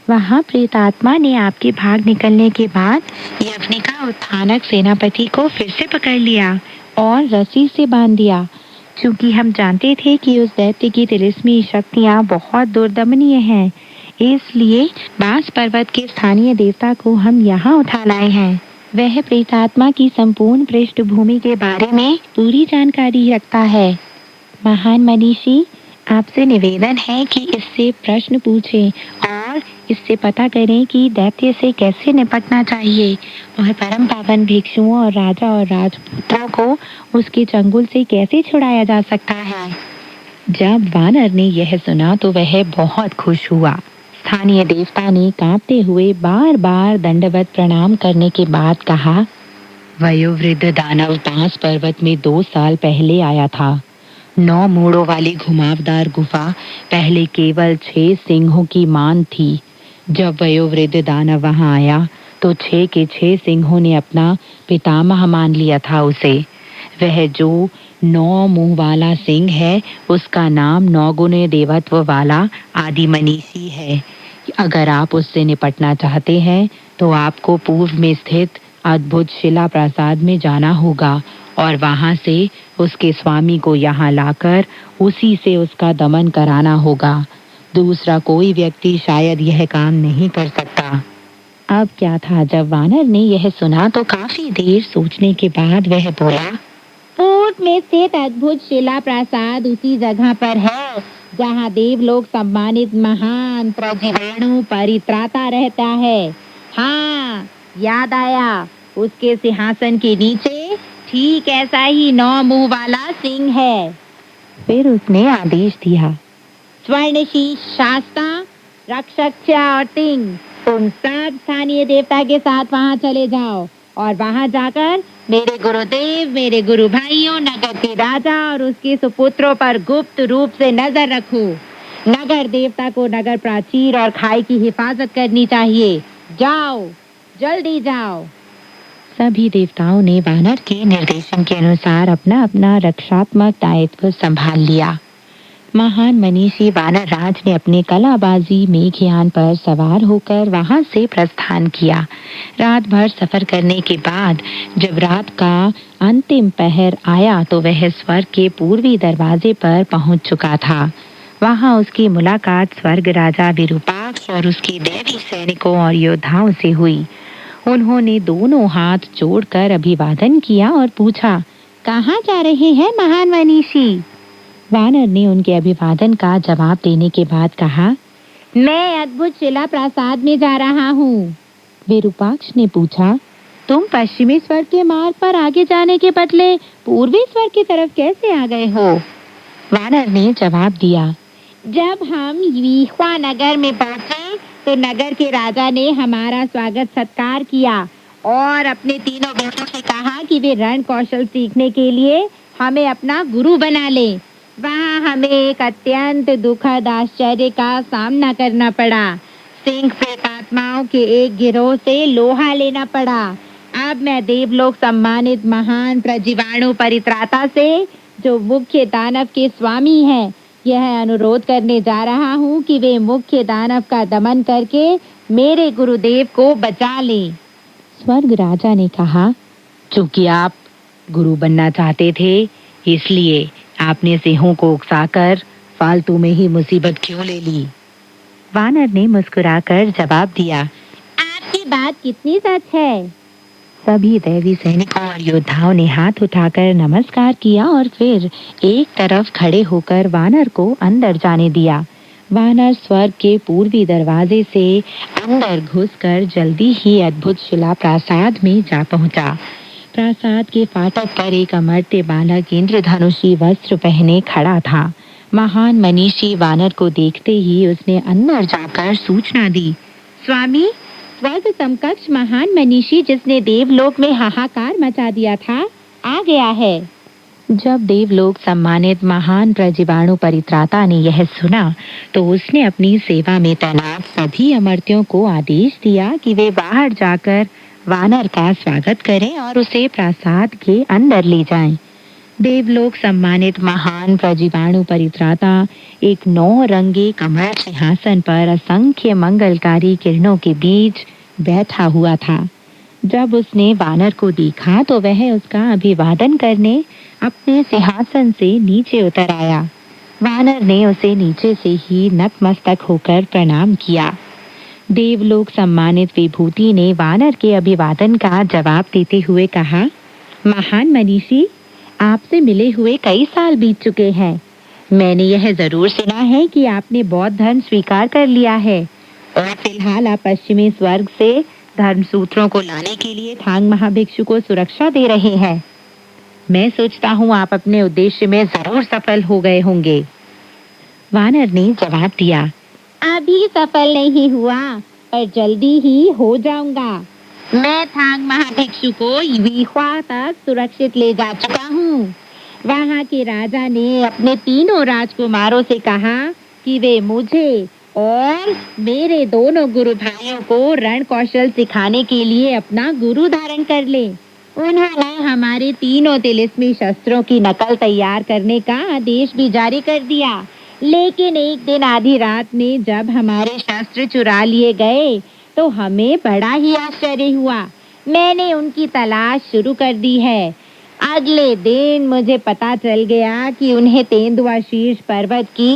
Speaker 5: वहाँ प्रेतात्मा ने आपके भाग निकलने के बाद यवनिका उत्थानक सेनापति को फिर से पकड़ लिया और रस्सी से बांध दिया। क्योंकि हम जानते थे कि उस दैत्य की तिलिस्मी शक्तियाँ बहुत दुर्दमनीय हैं, इसलिए बांस पर्वत के स्थानीय देवता को हम यहाँ उठा लाए हैं। वह प्रेतात्मा की संपूर्ण पृष्ठभूमि के बारे में पूरी जानकारी रखता है। महान मनीषी, आपसे निवेदन है कि इससे प्रश्न पूछें और इससे पता करें कि दैत्य से कैसे निपटना चाहिए और परम पावन भिक्षुओं और राजा और राजपुत्रों को उसके चंगुल से कैसे छुड़ाया जा सकता है। जब वानर ने यह सुना तो वह बहुत खुश हुआ। स्थानीय देवता ने कांपते हुए बार बार दंडवत प्रणाम करने के बाद कहा, वयोवृद्ध दानव बांस पर्वत में 2 साल पहले आया था। 9 मोड़ों वाली घुमावदार गुफा पहले केवल 6 सिंहों की मान थी। जब वयोवृद्ध दानव वहां आया तो 6 के 6 सिंहों ने अपना पितामह मान लिया था उसे। वह जो 9 मुंह वाला सिंह है, उसका नाम 9 गुने देवत्व वाला आदि मनीषी है। अगर आप उससे निपटना चाहते हैं तो आपको पूर्व में स्थित अद्भुत शिला प्रासाद में जाना होगा और वहां से उसके स्वामी को यहाँ लाकर उसी से उसका दमन कराना होगा। दूसरा कोई व्यक्ति शायद यह काम नहीं कर सकता। अब क्या था, जब वानर ने यह सुना तो काफी देर सोचने के बाद वह बोला, पूर्व में स्थित अद्भुत शिला प्रासाद उसी जगह पर है जहाँ देवलोक सम्मानित महान प्रजीवाणु परित्राता रहता है। हाँ, याद आया, उसके सिंहासन के नीचे ठीक ऐसा ही 9 मुंह वाला सिंह है। फिर उसने आदेश दिया, स्वर्णशीष शास्ता, रक्षक च्या और तिंग, तुम सब स्थानीय देवता के साथ वहाँ चले जाओ और वहाँ जाकर मेरे गुरुदेव, मेरे गुरु भाइयों, नगर के राजा और उसके सुपुत्रों पर गुप्त रूप से नजर रखो। नगर देवता को नगर प्राचीर और खाई की हिफाजत करनी चाहिए। जाओ, जल्दी जाओ। सभी देवताओं ने वानर के निर्देशन के अनुसार अपना अपना रक्षात्मक दायित्व संभाल लिया। महान मनीषी वानर राज ने अपने कलाबाजी मेघयान पर सवार होकर वहां से प्रस्थान किया। रात भर सफर करने के बाद जब रात का अंतिम पहर आया तो वह स्वर्ग के पूर्वी दरवाजे पर पहुंच चुका था। वहां उसकी मुलाकात स्वर्ग राजा विरूपाक्ष और उसके दैवी सैनिकों और योद्धाओं से हुई। उन्होंने दोनों हाथ जोड़कर अभिवादन किया और पूछा, कहाँ जा रहे हैं महान मनीषी? वानर ने उनके अभिवादन का जवाब देने के बाद कहा, मैं अद्भुत शिला प्रासाद में जा रहा हूँ। विरूपाक्ष ने पूछा, तुम पश्चिमी स्वर्ग के मार्ग पर आगे जाने के बदले पूर्वी स्वर्ग की तरफ कैसे आ गए हो? वानर ने जवाब दिया, जब हम वीहवा नगर में पहुंचे तो नगर के राजा ने हमारा स्वागत सत्कार किया और अपने तीनों बेटों से कहा कि वे रण कौशल सीखने के लिए हमें अपना गुरु बना ले। वहाँ हमें एक अत्यंत दुखद आश्चर्य का सामना करना पड़ा। सिंह प्रेतात्माओं के एक गिरोह से लोहा लेना पड़ा। अब मैं देवलोक सम्मानित महान प्रजीवाणु परित्राता से, जो मुख्य दानव के स्वामी हैं, यह अनुरोध करने जा रहा हूँ कि वे मुख्य दानव का दमन करके मेरे गुरुदेव को बचा लें। स्वर्ग राजा ने कहा, चूंकि आप गुरु बनना चाहते थे, इसलिए आपने सिंहों को उकसाकर फालतू में ही मुसीबत क्यों ले ली? वानर ने मुस्कुराकर जवाब दिया, आपकी बात कितनी सच है? सभी दैवी सैनिकों और योद्धाओं ने हाथ उठाकर नमस्कार किया और फिर एक तरफ खड़े होकर वानर को अंदर जाने दिया। वानर स्वर्ग के पूर्वी दरवाजे से अंदर घुसकर जल्दी ही अद्भुत शिला प्रासाद में जा पहुंचा। प्रासाद के फाटक पर एक अमर्त्य बालक इंद्रधनुषी वस्त्र पहने खड़ा था। महान मनीषी वानर को देखते ही उसने अंदर जाकर सूचना दी, स्वामी, स्वर्ग समकक्ष महान मनीषी जिसने देवलोक में हाहाकार मचा दिया था, आ गया है। जब देवलोक सम्मानित महान प्रजीवाणु परित्राता ने यह सुना तो उसने अपनी सेवा में तैनात सभी अमर्त्यों को आदेश दिया कि वे बाहर जाकर वानर का स्वागत करें और उसे प्रासाद के अंदर ले जाएं। देवलोक सम्मानित महान प्रजीवाणु परित्राता एक 9 रंगे कमल सिंहासन पर असंख्य मंगलकारी किरणों के बीच बैठा हुआ था। जब उसने वानर को देखा तो वह उसका अभिवादन करने अपने सिंहासन से नीचे उतर आया। वानर ने उसे नीचे से ही नतमस्तक होकर प्रणाम किया। देवलोक सम्मानित विभूति ने वानर के अभिवादन का जवाब देते हुए कहा, महान मनीषी, आपसे मिले हुए कई साल बीत चुके हैं। मैंने यह जरूर सुना है कि आपने बौद्ध धर्म स्वीकार कर लिया है और फिलहाल आप पश्चिमी स्वर्ग से धर्म सूत्रों को लाने के लिए थांग महाभिक्षु को सुरक्षा दे रहे हैं। मैं सोचता हूँ आप अपने उद्देश्य में जरूर सफल हो गए होंगे। वानर ने जवाब दिया, अभी सफल नहीं हुआ, पर जल्दी ही हो जाऊंगा। मैं थांग महाभिक्षु को वीहवा तक सुरक्षित ले जा चुका हूँ। वहाँ के राजा ने अपने तीनों राजकुमारों से कहा कि वे मुझे और मेरे दोनों गुरु भाइयों को रण कौशल सिखाने के लिए अपना गुरु धारण कर ले। उन्होंने हमारे तीनों तिलिस्मी शस्त्रों की नकल तैयार करने का आदेश भी जारी कर दिया। लेकिन एक दिन आधी रात में जब हमारे शस्त्र चुरा लिए गए तो हमें बड़ा ही आश्चर्य हुआ। मैंने उनकी तलाश शुरू कर दी है। अगले दिन मुझे पता चल गया कि उन्हें तेंदुआ शीर्ष पर्वत की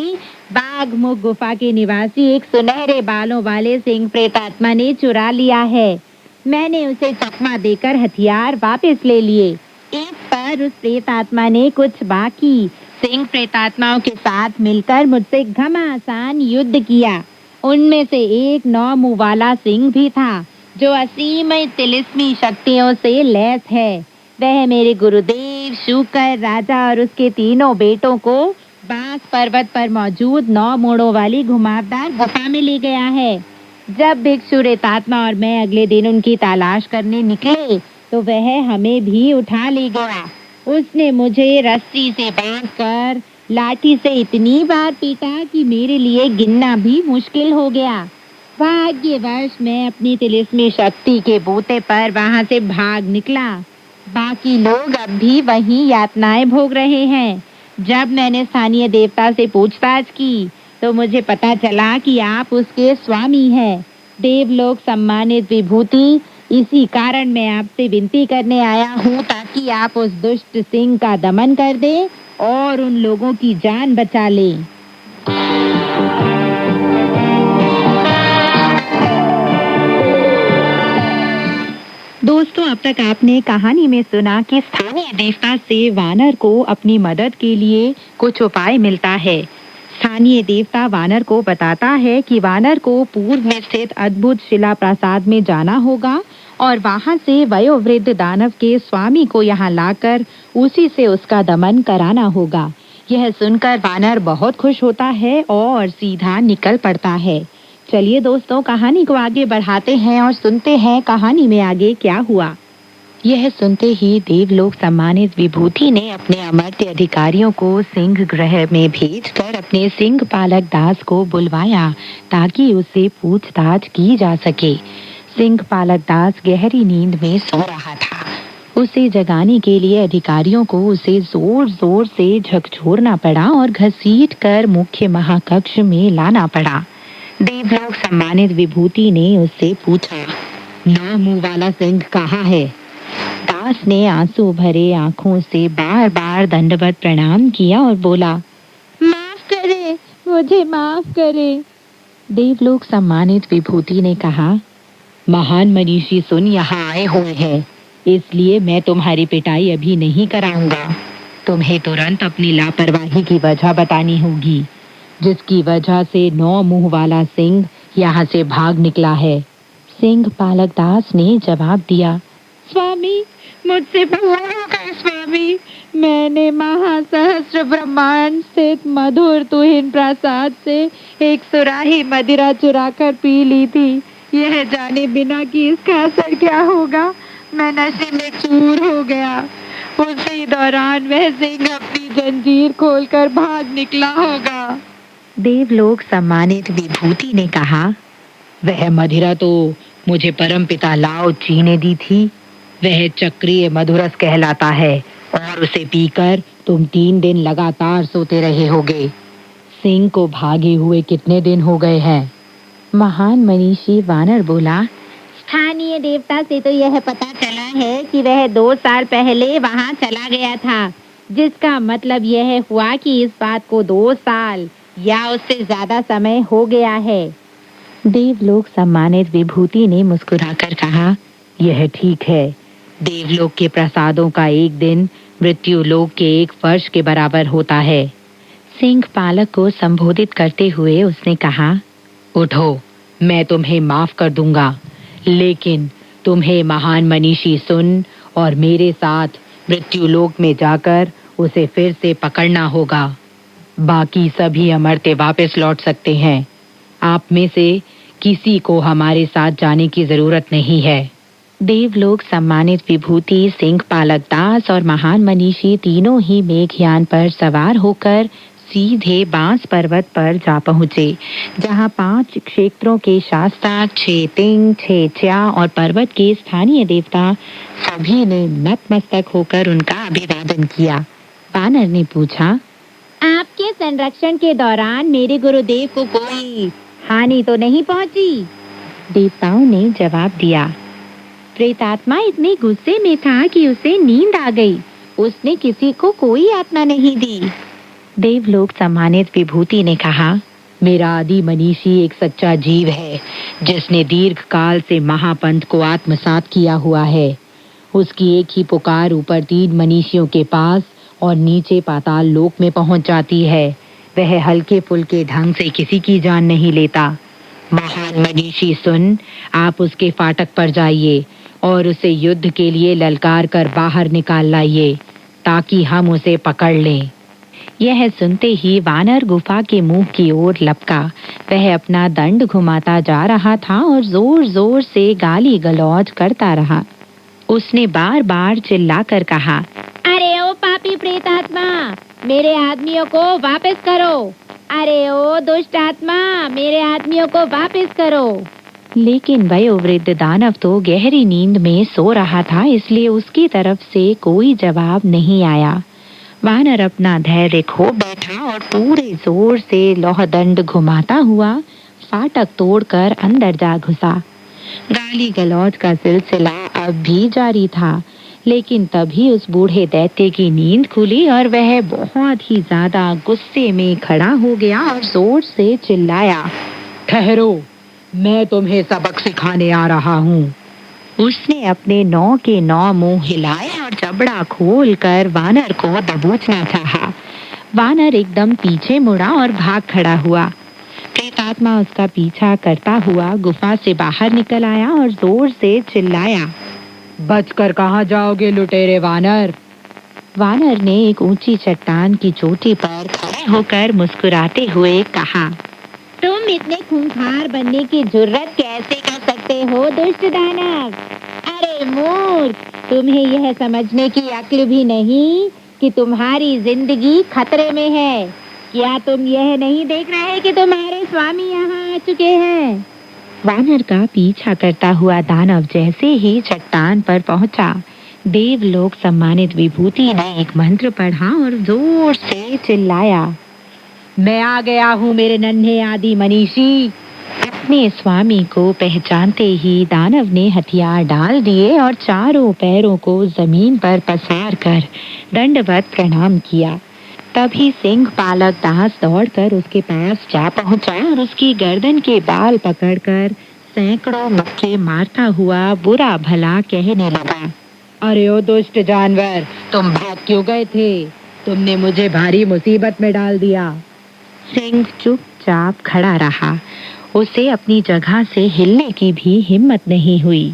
Speaker 5: बाघमुख गुफा के निवासी एक सुनहरे बालों वाले सिंह प्रेतात्मा ने चुरा लिया है। मैंने उसे चकमा देकर हथियार वापस ले लिए। इस पर उस प्रेतात्मा ने कुछ बाकी सिंह प्रेतात्माओं के साथ मिलकर मुझसे घमासान युद्ध किया। उनमें से एक 9 मुंह वाला सिंह भी था जो असीम तिलिस्मी शक्तियों से लैस है। वह मेरे गुरुदेव, शूकर राजा और उसके तीनों बेटों को बांस पर्वत पर मौजूद 9 मोड़ों वाली घुमावदार गुफा में ले गया है। जब भिक्षु रेतात्मा और मैं अगले दिन उनकी तलाश करने निकले तो वह हमें भी उठा ले गया। उसने मुझे रस्सी से बांधकर लाठी से इतनी बार पीटा कि मेरे लिए गिनना भी मुश्किल हो गया। भाग्यवश मैं अपनी तिलिस्मी शक्ति के बूते पर वहां से भाग निकला। बाकी लोग अब भी वहीं यातनाएं भोग रहे हैं। जब मैंने स्थानीय देवता से पूछताछ की तो मुझे पता चला कि आप उसके स्वामी हैं। देवलोक सम्मानित विभूति, इसी कारण मैं आपसे विनती करने आया हूँ ताकि आप उस दुष्ट सिंह का दमन कर दें और उन लोगों की जान बचा लें। दोस्तों, अब तक आपने कहानी में सुना कि स्थानीय देवता से वानर को अपनी मदद के लिए कुछ उपाय मिलता है। स्थानीय देवता वानर को बताता है कि वानर को पूर्व में स्थित अद्भुत शिला प्रासाद में जाना होगा और वहां से वयोवृद्ध दानव के स्वामी को यहाँ लाकर उसी से उसका दमन कराना होगा। यह सुनकर वानर बहुत खुश होता है और सीधा निकल पड़ता है। चलिए दोस्तों, कहानी को आगे बढ़ाते हैं और सुनते हैं कहानी में आगे क्या हुआ। यह सुनते ही देवलोक सम्मानित विभूति ने अपने अमर्त्य अधिकारियों को सिंह गृह में भेजकर अपने सिंह पालक दास को बुलवाया ताकि उससे पूछताछ की जा सके। सिंह पालक दास गहरी नींद में सो रहा था। उसे जगाने के लिए अधिकारियों को उसे जोर जोर से झकझोरना पड़ा और घसीट कर मुख्य महाकक्ष में लाना पड़ा। देवलोक सम्मानित विभूति ने उससे पूछा, 9 मुंह वाला सिंह कहाँ है? दास ने आंसू भरे आंखों से बार बार दंडवत प्रणाम किया और बोला, माफ करे, मुझे माफ करे। देवलोक सम्मानित विभूति ने कहा, महान मनीषी सुन यहाँ आए हुए हैं, इसलिए मैं तुम्हारी पिटाई अभी नहीं कराऊंगा। तुम्हें तुरंत अपनी लापरवाही की वजह बतानी होगी, जिसकी वजह से 9 मुंह वाला सिंह यहाँ से भाग निकला है। सिंह पालक दास ने जवाब दिया, स्वामी, मुझसे भूल हो गई स्वामी। मैंने महासहस्र ब्रह्मांड स्थित मधुर तुहिन प्रसाद से एक सुराही मदिरा चुराकर पी ली थी। यह जाने बिना कि इसका असर क्या होगा, मैं नशे में चूर हो गया। उसी दौरान वह सिंह अपनी जंजीर खोलकर भाग निकला होगा। देवलोक सम्मानित विभूति ने कहा, वह मदिरा तो मुझे परमपिता लाओ जी ने दी थी। वह चक्रीय मधुरस कहलाता है और उसे पीकर तुम 3 दिन लगातार सोते रहे होगे। सिंह को भागे हुए कितने दिन हो गए हैं? महान मनीषी वानर बोला, स्थानीय देवता से तो यह पता चला है कि वह 2 साल पहले वहां चला गया था, जिसका मतलब यह हुआ कि इस बात को 2 साल या उससे ज्यादा समय हो गया है। देवलोक सम्मानित विभूति ने मुस्कुराकर कहा, यह ठीक है। देवलोक के प्रसादों का एक दिन मृत्युलोक के 1 वर्ष के बराबर होता है। सिंह पालक को संबोधित करते हुए उसने कहा, उठो, मैं तुम्हें माफ कर दूंगा, लेकिन तुम्हें महान मनीषी सुन और मेरे साथ मृत्युलोक में जाकर उसे फिर से पकड़ना होगा। बाकी सभी अमर्त्य वापस लौट सकते हैं। आप में से किसी को हमारे साथ जाने की जरूरत नहीं है। देवलोक सम्मानित विभूति, सिंह पालक दास और महान मनीषी तीनों ही मेघयान पर सवार होकर सीधे बांस पर्वत पर जा पहुंचे, जहां 5 क्षेत्रों के शास्ता, 6 तिंग, 6 च्या और पर्वत के स्थानीय देवता सभी ने नतमस्तक होकर उनका अभिवादन किया। वानर ने पूछा, आपके संरक्षण के दौरान मेरे गुरुदेव को कोई हानि तो नहीं पहुंची? देवताओं ने जवाब दिया, प्रेतात्मा इतने गुस्से में था कि उसे नींद आ गई। उसने किसी को कोई यातना नहीं दी। देवलोक सम्मानित विभूति ने कहा, मेरा आदि मनीषी एक सच्चा जीव है, जिसने दीर्घ काल से महापंथ को आत्मसात किया है। उसकी एक ही पुकार ऊपर 3 मनीषियों के पास और नीचे पाताल लोक में पहुंच जाती है। वह हल्के फुल्के ढंग से किसी की जान नहीं लेता। महान मनीषी सुन, आप उसके फाटक पर जाइए और उसे युद्ध के लिए ललकार कर बाहर निकाल लाइए, ताकि हम उसे पकड़ लें। यह सुनते ही वानर गुफा के मुंह की ओर लपका। वह अपना दंड घुमाता जा रहा था और जोर जोर से गाली गलौज करता रहा। उसने बार बार चिल्लाकर कहा, अरे ओ पापी प्रेतात्मा, मेरे आदमियों को वापस करो। अरे ओ दुष्ट आत्मा, मेरे आदमियों को वापस करो। लेकिन वयोवृद्ध दानव तो गहरी नींद में सो रहा था, इसलिए उसकी तरफ से कोई जवाब नहीं आया। वानर अपना धैर्य खो बैठा और पूरे जोर से लोहदंड घुमाता हुआ फाटक तोड़कर अंदर जा घुसा। गाली गलौज का सिलसिला अब भी जारी था, लेकिन तभी उस बूढ़े दैत्य की नींद खुली और वह बहुत ही ज्यादा गुस्से में खड़ा हो गया और जोर से चिल्लाया, ठहरो, मैं तुम्हें सबक सिखाने आ रहा हूँ। उसने अपने 9 के 9 मुंह हिलाए और जबड़ा खोलकर वानर को दबोचना चाहा। वानर एकदम पीछे मुड़ा और भाग खड़ा हुआ। प्रेतात्मा उसका पीछा करता हुआ गुफा से बाहर निकल आया और जोर से चिल्लाया, बचकर कहाँ जाओगे लुटेरे वानर। वानर ने एक ऊंची चट्टान की चोटी पर खड़े होकर मुस्कुराते हुए कहा, तुम इतने खूंखार बनने की जुर्रत कैसे कर सकते हो दुष्ट दानव। अरे मूर्ख, तुम्हें यह समझने की अक्ल भी नहीं कि तुम्हारी जिंदगी खतरे में है। क्या तुम यह नहीं देख रहे कि तुम्हारे स्वामी यहाँ आ चुके हैं। वानर का पीछा करता हुआ दानव जैसे ही चट्टान पर पहुंचा, देवलोक सम्मानित विभूति ने एक मंत्र पढ़ा और जोर से चिल्लाया, मैं आ गया हूँ मेरे नन्हे आदि मनीषी। अपने स्वामी को पहचानते ही दानव ने हथियार डाल दिए और चारों पैरों को जमीन पर पसार कर दंडवत प्रणाम किया। तभी सिंह पालक दास दौड़कर उसके पास जा पहुंचा और उसकी गर्दन के बाल पकड़कर सैकड़ों मुक्के मारता हुआ बुरा भला कहने लगा, अरे ओ दुष्ट जानवर, तुम भाग क्यों गए थे? तुमने मुझे भारी मुसीबत में डाल दिया। सिंह चुपचाप खड़ा रहा। उसे अपनी जगह से हिलने की भी हिम्मत नहीं हुई।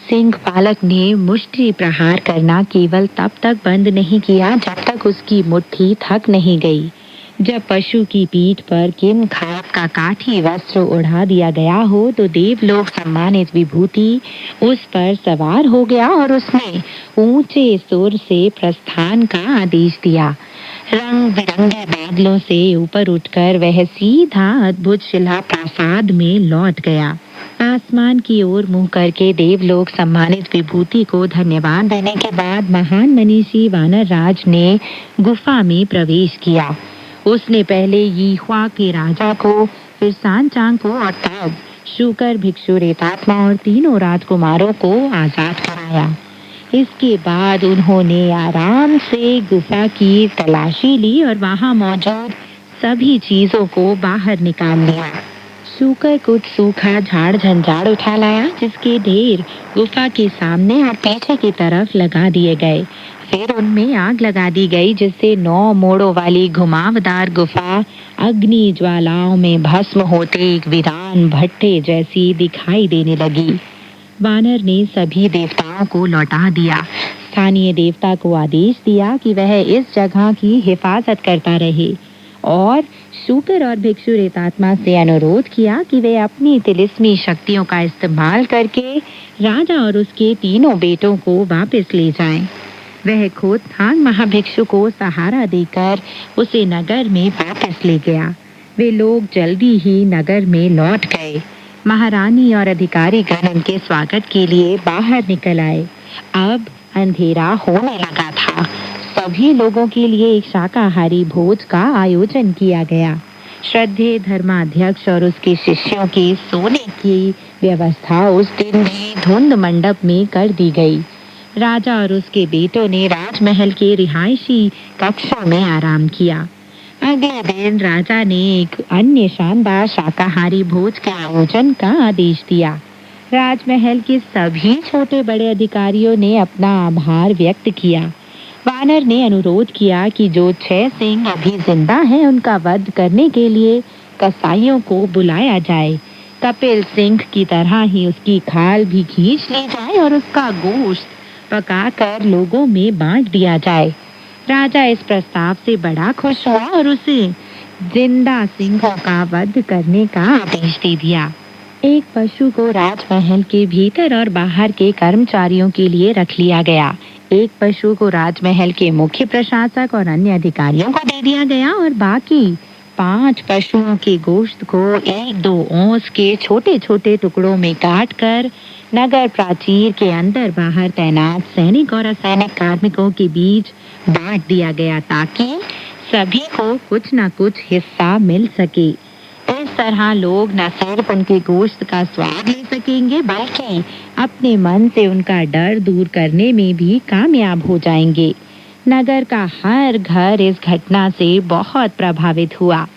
Speaker 5: सिंह पालक ने मुष्टि प्रहार करना केवल तब तक बंद नहीं किया जब तक उसकी मुट्ठी थक नहीं गई। जब पशु की पीठ पर किम खाप का काठी वस्त्र उड़ा दिया गया हो तो देवलोक सम्मानित विभूति उस पर सवार हो गया और उसने ऊंचे सुर से प्रस्थान का आदेश दिया। रंग बिरंगे बादलों से ऊपर उठकर वह सीधा अद्भुत शिला प्रासाद में लौट गया। आसमान की ओर मुंह करके देवलोक सम्मानित विभूति को धन्यवाद देने के बाद महान मनीषी वानर राज ने गुफा में प्रवेश किया। उसने पहले यीहुआ के राजा को, फिर सांचांग को और तब शूकर भिक्षु रेतात्मा और तीनों राजकुमारों को आजाद कराया। इसके बाद उन्होंने आराम से गुफा की तलाशी ली और वहां मौजूद सभी चीजों को बाहर निकाल लिया। शूकर कुछ सूखा झाड़ झंझाड़ उठा लाया, जिसके ढेर गुफा के सामने और पीछे की तरफ लगा दिए गए। फिर उनमें आग लगा दी गई, जिससे 9 मोड़ों वाली घुमावदार गुफा अग्नि ज्वालाओं में भस्म होते एक वीरान भट्टे जैसी दिखाई देने लगी। वानर ने सभी देवताओं को लौटा दिया। स्थानीय देवता को आदेश दिया कि वह इस जगह की हिफाजत करता रहे और शूकर और भिक्षु रेतात्मा से अनुरोध किया कि वे अपनी तिलिस्मी शक्तियों का इस्तेमाल करके राजा और उसके तीनों बेटों को वापस ले जाएं। वह खुद थांग महाभिक्षु को सहारा देकर उसे नगर में वापस ले गया। वे लोग जल्दी ही नगर में लौट गए। महारानी और अधिकारी गण उनके स्वागत के लिए बाहर निकल आए। अब अंधेरा होने लगा था। सभी लोगों के लिए एक शाकाहारी भोज का आयोजन किया गया। श्रद्धेय धर्माध्यक्ष और उसके शिष्यों के सोने की व्यवस्था उस दिन भी धुंध मंडप में कर दी गई। राजा और उसके बेटों ने राजमहल के रिहायशी कक्षों में आराम किया। अगले दिन राजा ने एक अन्य शानदार शाकाहारी भोज के आयोजन का आदेश दिया। राजमहल के सभी छोटे बड़े अधिकारियों ने अपना आभार व्यक्त किया। वानर ने अनुरोध किया कि जो 6 सिंह अभी जिंदा हैं उनका वध करने के लिए कसाईयों को बुलाया जाए। कपिल सिंह की तरह ही उसकी खाल भी खींच ली जाए और उसका गोश्त पकाकर लोगों में बांट दिया जाए। राजा इस प्रस्ताव से बड़ा खुश हुआ और उसे जिंदा सिंहों का वध करने का आदेश दे दिया। एक पशु को राजमहल के भीतर और बाहर के कर्मचारियों के लिए रख लिया गया। एक पशु को राजमहल के मुख्य प्रशासक और अन्य अधिकारियों को दे दिया गया और बाकी 5 पशुओं के गोश्त को 1-2 औंस के छोटे छोटे टुकड़ों में काट कर नगर प्राचीर के अंदर बाहर तैनात सैनिक और असैनिक कार्मिकों के बीच बांट दिया गया ताकि सभी को कुछ न कुछ हिस्सा मिल सके। इस तरह लोग न सिर्फ उनके गोश्त का स्वाद ले सकेंगे बल्कि अपने मन से उनका डर दूर करने में भी कामयाब हो जाएंगे। नगर का हर घर इस घटना से बहुत प्रभावित हुआ।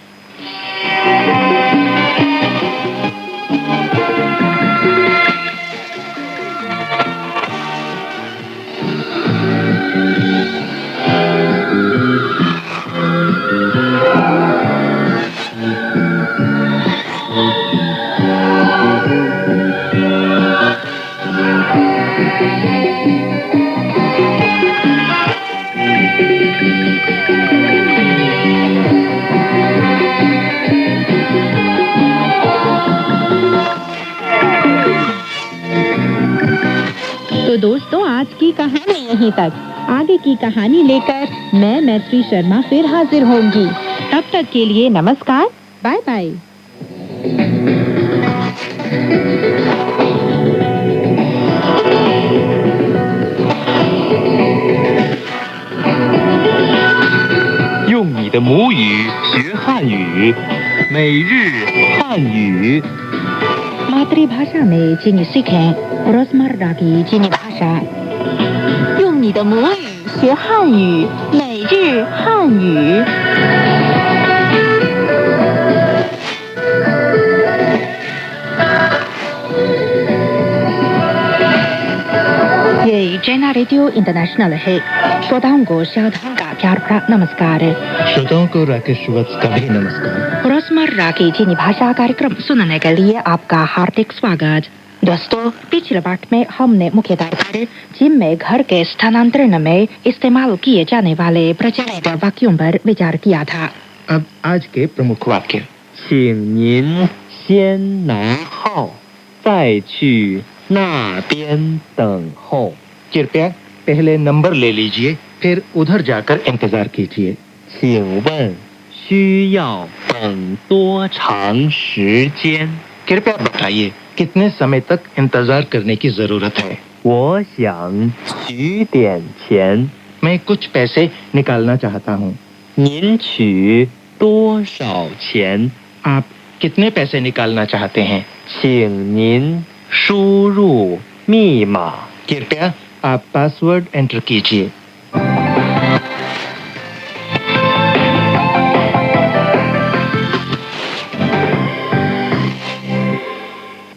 Speaker 5: तो दोस्तों, आज की कहानी यहीं तक। आगे की कहानी लेकर मैं मैत्री शर्मा फिर हाजिर होंगी। तब तक के लिए नमस्कार, बाय बाय।
Speaker 1: 用你的母语学汉语，每日汉语。
Speaker 5: मातृभाषा में चीनी सीखें रोजमर्रा की चीनी भाषा।
Speaker 2: 用你的母语学汉语，每日汉语。
Speaker 5: ये चाइना रेडियो इंटरनेशनल है। श्रोताओं को शाओ का प्यार भरा नमस्कार।
Speaker 6: श्रोताओं को राकेश वत्स का भी नमस्कार।
Speaker 5: रोजमर्रा की चीनी भाषा कार्यक्रम सुनने के लिए आपका हार्दिक स्वागत। दोस्तों, पिछले पाठ में हमने मुख्य तौर पर जिम में घर के स्थानांतरण में इस्तेमाल किए जाने वाले प्रचलित वाक्यों पर विचार किया था।
Speaker 6: अब आज के प्रमुख वाक्य।
Speaker 1: 请您先拿号，再去那边等候。
Speaker 6: कृपया पहले नंबर ले लीजिए, फिर उधर जाकर इंतजार कीजिए।
Speaker 1: 请问需要等多长时间？
Speaker 6: कृपया बताइए कितने समय तक इंतजार करने की जरूरत है।
Speaker 1: 我想取点钱，
Speaker 6: मैं कुछ पैसे निकालना चाहता हूँ।
Speaker 1: 您取多少钱？
Speaker 6: आप कितने पैसे निकालना चाहते हैं?
Speaker 1: 请您输入密码。
Speaker 6: कृपया आप पासवर्ड एंटर कीजिए।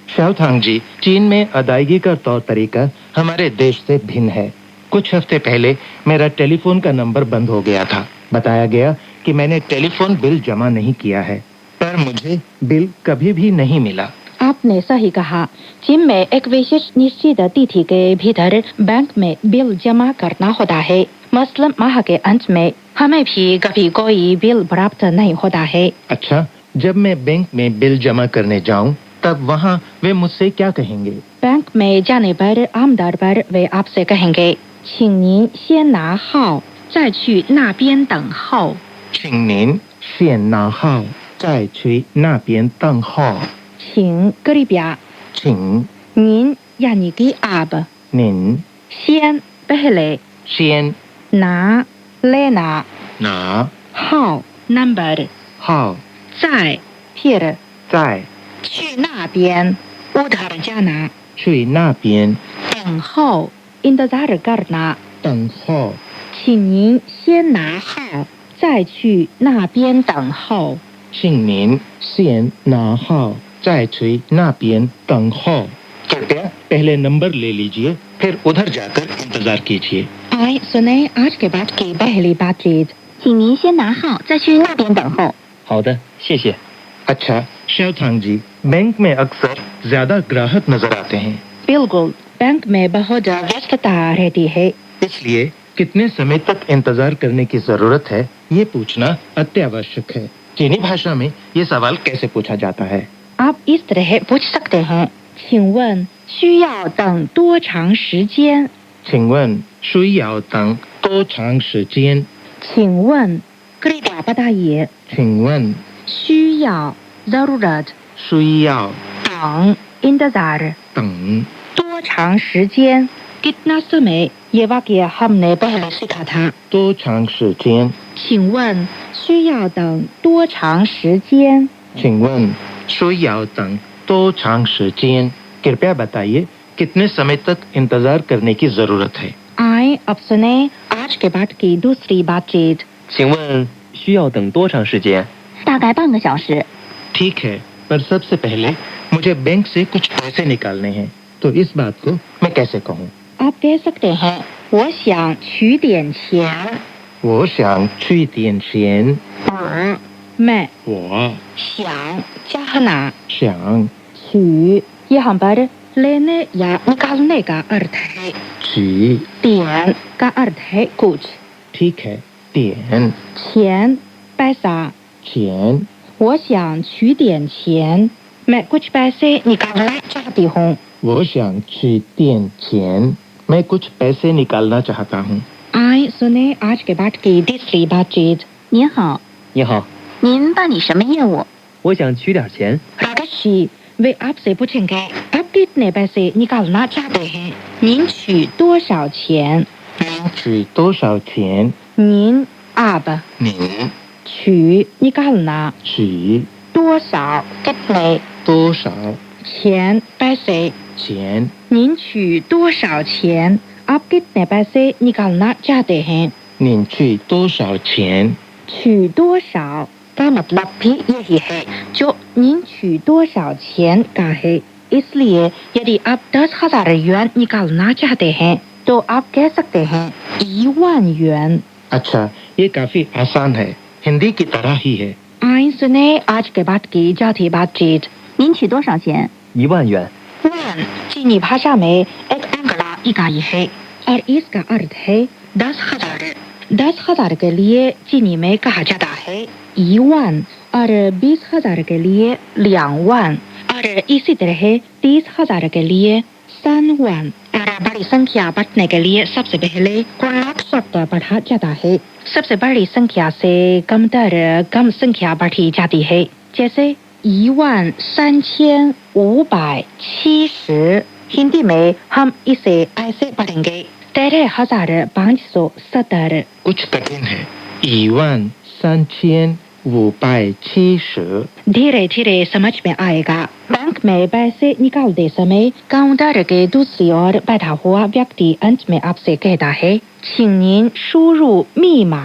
Speaker 6: शाओथांग जी, चीन में अदायगी का तौर तरीका हमारे देश से भिन्न है। कुछ हफ्ते पहले मेरा टेलीफोन का नंबर बंद हो गया था। बताया गया कि मैंने टेलीफोन बिल जमा नहीं किया है, पर मुझे बिल कभी भी नहीं मिला।
Speaker 5: आपने सही कहा। जिम में एक विशेष निश्चित तिथि के भीतर बैंक में बिल जमा करना होता है। मसलन माह के अंत में हमें भी कभी कोई बिल प्राप्त नहीं होता है।
Speaker 6: अच्छा, जब मैं बैंक में बिल जमा करने जाऊं, तब वहाँ वे मुझसे क्या कहेंगे?
Speaker 5: बैंक में जाने पर आमतौर पर वे आपसे कहेंगे, 请您先拿号，再去那边等候。
Speaker 6: 请您先拿号，再去那边等候。
Speaker 5: 请 कृपया
Speaker 6: 请
Speaker 5: 您 यानी कि आप
Speaker 6: 您
Speaker 5: 先 पहले
Speaker 6: 先
Speaker 5: ना लेना
Speaker 6: 拿
Speaker 5: 号 नंबर
Speaker 6: 号
Speaker 5: 再 फिर
Speaker 6: 再
Speaker 5: 去那边 उधर जाना
Speaker 6: 去那边
Speaker 5: 等候 इंतजार करना
Speaker 6: 等候。
Speaker 5: 请您先拿号再去那边等候。
Speaker 6: 请您先拿号，再去那边等候。कृपया पहले नंबर ले लीजिए, फिर उधर जाकर इंतजार कीजिए।
Speaker 5: आइए सुने आज के बाद की पहली बातचीत। 请您先拿号再去那边等候。
Speaker 1: 好的，谢谢。
Speaker 6: अच्छा, शाओथांग जी, बैंक में अक्सर ज्यादा ग्राहक नजर आते हैं,
Speaker 5: बिल्कुल, बैंक में बहुत व्यस्तता रहती है,
Speaker 6: इसलिए कितने समय तक इंतजार करने की जरूरत है ये पूछना अत्यावश्यक है। चीनी भाषा में ये सवाल कैसे पूछा जाता है?
Speaker 5: आप इस तरह पूछ सकते हैं, 请问需要等多长时间？
Speaker 6: 请问需要等多长时间？
Speaker 5: 请问 कृपया बताइए।
Speaker 6: 请问
Speaker 5: 需要 जरूरत
Speaker 6: 需要
Speaker 5: 等 इंतजार
Speaker 6: 等
Speaker 5: 多长时间 कितना समय? ये वाक्य हमने पहले सीखा था।
Speaker 6: 多长时间？
Speaker 5: 请问需要等多长时间？
Speaker 6: 请问需要等多长时间？ कृपया बताइए कितने समय तक इंतजार करने की जरूरत है?
Speaker 5: आए अब सुने आज के पाठ की दूसरी बातचीत।
Speaker 1: 请问需要等多长时间？
Speaker 2: 大概半个小时。
Speaker 6: ठीक है, पर सबसे पहले मुझे बैंक से कुछ पैसे निकालने हैं, तो इस बात को मैं कैसे कहूँ?
Speaker 5: आप कह सकते हैं 我想取点钱。
Speaker 6: 我想去点钱。
Speaker 5: मैं
Speaker 6: 我
Speaker 5: 想 चाहना
Speaker 6: 想
Speaker 5: 取यहाँ पर लेने या निकालने का अर्थ है।
Speaker 6: 取
Speaker 5: 点का अर्थ है कुछ।
Speaker 6: ठीक है, 点
Speaker 5: 钱 पैसा।
Speaker 6: 钱
Speaker 5: 我想取点钱 मैं कुछ पैसे निकालना चाहती हूँ।
Speaker 6: 我想去点钱 मैं कुछ पैसे निकालना चाहता हूँ।
Speaker 5: आए सुने आज के पाठ की तीसरी बातचीत।
Speaker 2: 您好，
Speaker 1: 你好，
Speaker 2: 您办理什么业务？
Speaker 1: 我想取点钱。
Speaker 5: राकेश जी, वे आपसे पूछेंगे आप कितने पैसे निकालना चाहते हैं। 您取多少钱？
Speaker 6: 取多少钱？
Speaker 5: 您 आप
Speaker 6: 您
Speaker 5: 取 निकालना
Speaker 6: 取
Speaker 5: 多少 कितने
Speaker 6: 多少
Speaker 5: 钱 पैसे
Speaker 6: 钱？
Speaker 5: 您取多少钱 आप कितने पैसे निकालना चाहते हैं।
Speaker 6: 您取多少钱？
Speaker 5: 取多少 का मतलब भी यही है जो 您取多少钱 का है। इसलिए यदि आप 10,000 yuan निकालना चाहते हैं तो आप कह सकते हैं 1,000 yuan।
Speaker 6: अच्छा, ये काफी आसान है, हिंदी की तरह ही है।
Speaker 5: आइए सुने आज के बाद की चौथी बातचीत।
Speaker 2: 您取多少钱？
Speaker 1: 1万元。
Speaker 5: वन चीनी भाषा में एक आंकड़ा इकाई है और इसका अर्थ है 10,000। 10,000 के लिए चीनी में कहा जाता है 1,000 और 20,000 के लिए 2,000 और इसी तरह 30,000 के लिए 3,000 और बड़ी संख्या बढ़ने के लिए सबसे पहले गुणांक शब्द पढ़ा जाता है। सबसे बड़ी संख्या से कमतर कम संख्या बढ़ी जाती है। जैसे 13,570। हिंदी में हम इसे ऐसे पढ़ेंगे 13,570।
Speaker 6: कुछ कठिन है। 13,570।
Speaker 5: धीरे धीरे समझ में आएगा। बैंक में पैसे निकालते समय काउंटर के दूसरी ओर बैठा हुआ व्यक्ति अंत में आपसे कहता है 请您输入密码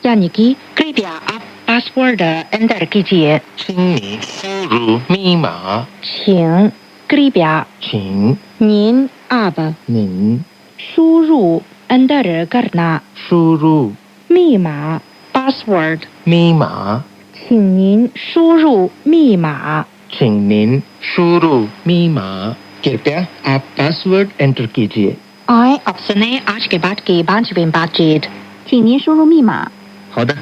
Speaker 5: यानी कि कृपया आप पासवर्ड एंटर कीजिए।
Speaker 6: 请你输入密码。
Speaker 5: 请 कृपया
Speaker 6: 请
Speaker 5: 您 आप
Speaker 6: 您
Speaker 5: 输入 अंदर करना
Speaker 6: 输入
Speaker 5: 密码 पासवर्ड
Speaker 6: 密码。
Speaker 5: 请您输入密码
Speaker 6: 请您输入密码。कृपया आप पासवर्ड एंटर कीजिए।
Speaker 5: आए अब सुने आज के बाद की 5वीं बातचीत।
Speaker 2: 请您输入密码。
Speaker 1: 好的。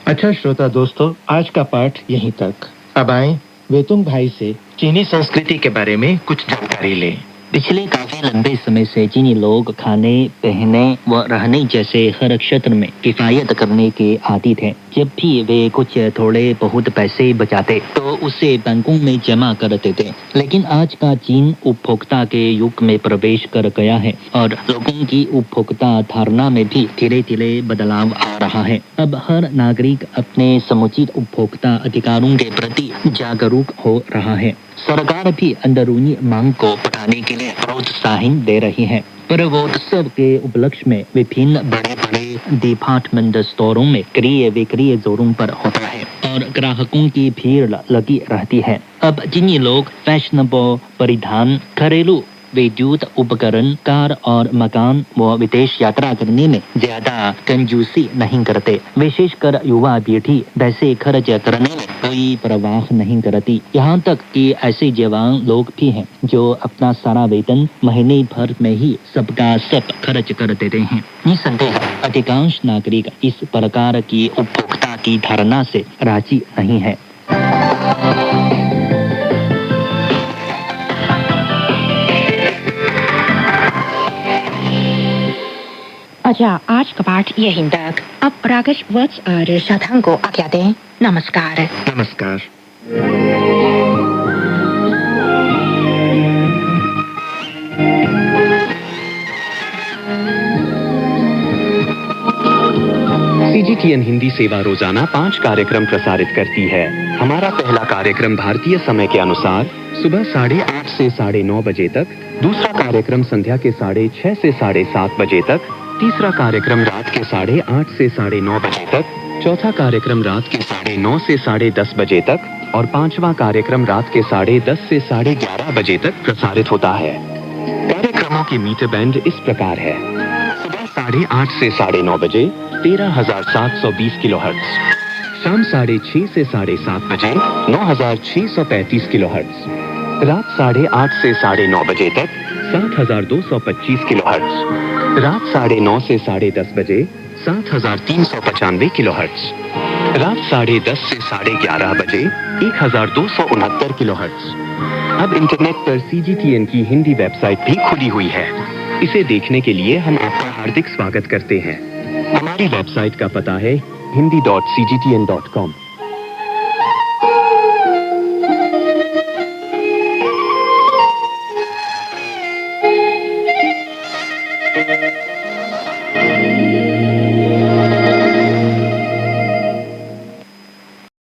Speaker 6: अच्छा श्रोता दोस्तों, आज का पाठ यहीं तक। अब आए वेतुंग भाई से चीनी संस्कृति के बारे में कुछ जानकारी लें।
Speaker 1: पिछले काफी लंबे समय से चीनी लोग खाने, पहनने व रहने जैसे हर क्षेत्र में किफायत करने के आदी थे। जब भी वे कुछ थोड़े बहुत पैसे बचाते तो उसे बैंकों में जमा करते थे। लेकिन आज का चीन उपभोक्ता के युग में प्रवेश कर गया है और लोगों की उपभोक्ता धारणा में भी धीरे धीरे बदलाव आ रहा है। अब हर नागरिक अपने समुचित उपभोक्ता अधिकारों के प्रति जागरूक हो रहा है। सरकार भी अंदरूनी मांग को बढ़ाने के लिए प्रोत्साहन दे रही है। पर्वोत्सव के उपलक्ष्य में विभिन्न बड़े बड़े डिपार्टमेंट स्टोरों में क्रय विक्रय जोरों पर होता है और ग्राहकों की भीड़ लगी रहती है। अब चीनी लोग फैशनेबल परिधान, घरेलू विद्युत उपकरण, कार और मकान व विदेश यात्रा करने में ज्यादा कंजूसी नहीं करते। विशेषकर युवा पीढ़ी वैसे खर्च करने में कोई परवाह नहीं करती। यहाँ तक कि ऐसे जवान लोग भी हैं जो अपना सारा वेतन महीने भर में ही सबका सब खर्च कर देते हैं। निसंदेह अधिकांश नागरिक इस प्रकार की उपभोक्ता की धारणा से राजी नहीं है।
Speaker 5: अच्छा, आज का पाठ यहीं तक। अब राकेश वत्स और शाथांग को आज्ञा दें। नमस्कार।
Speaker 6: नमस्कार।
Speaker 7: CGTN हिंदी सेवा रोजाना 5 कार्यक्रम प्रसारित करती है। हमारा पहला कार्यक्रम भारतीय समय के अनुसार सुबह 8:30 से 9:30 बजे तक, दूसरा कार्यक्रम संध्या के 6:30 से 7:30 बजे तक, तीसरा कार्यक्रम रात के 8:30 से 9:30 बजे तक, चौथा कार्यक्रम रात के 9:30 से 10:30 बजे तक और पांचवा कार्यक्रम रात के 10:30 से 11:30 बजे तक प्रसारित होता है। कार्यक्रमों के मीटर बैंड इस प्रकार है: सुबह 8:30 से 9:30 बजे 13,720 किलोहर्ट्ज, शाम 6:30 से 7:30 बजे 9,635 किलोहर्ट्ज, रात 8:30 से 9:30 बजे तक 7,225 किलोहर्ट्ज, रात 9:30 से 10:30 बजे 7,395 किलोहर्ट्ज, रात 10:30 से 11:30 बजे 1,269 किलोहर्ट्ज। अब इंटरनेट पर CGTN की हिंदी वेबसाइट भी खुली हुई है। इसे देखने के लिए हम आपका हार्दिक स्वागत करते हैं। हमारी वेबसाइट का पता है hindi.cgtn.com।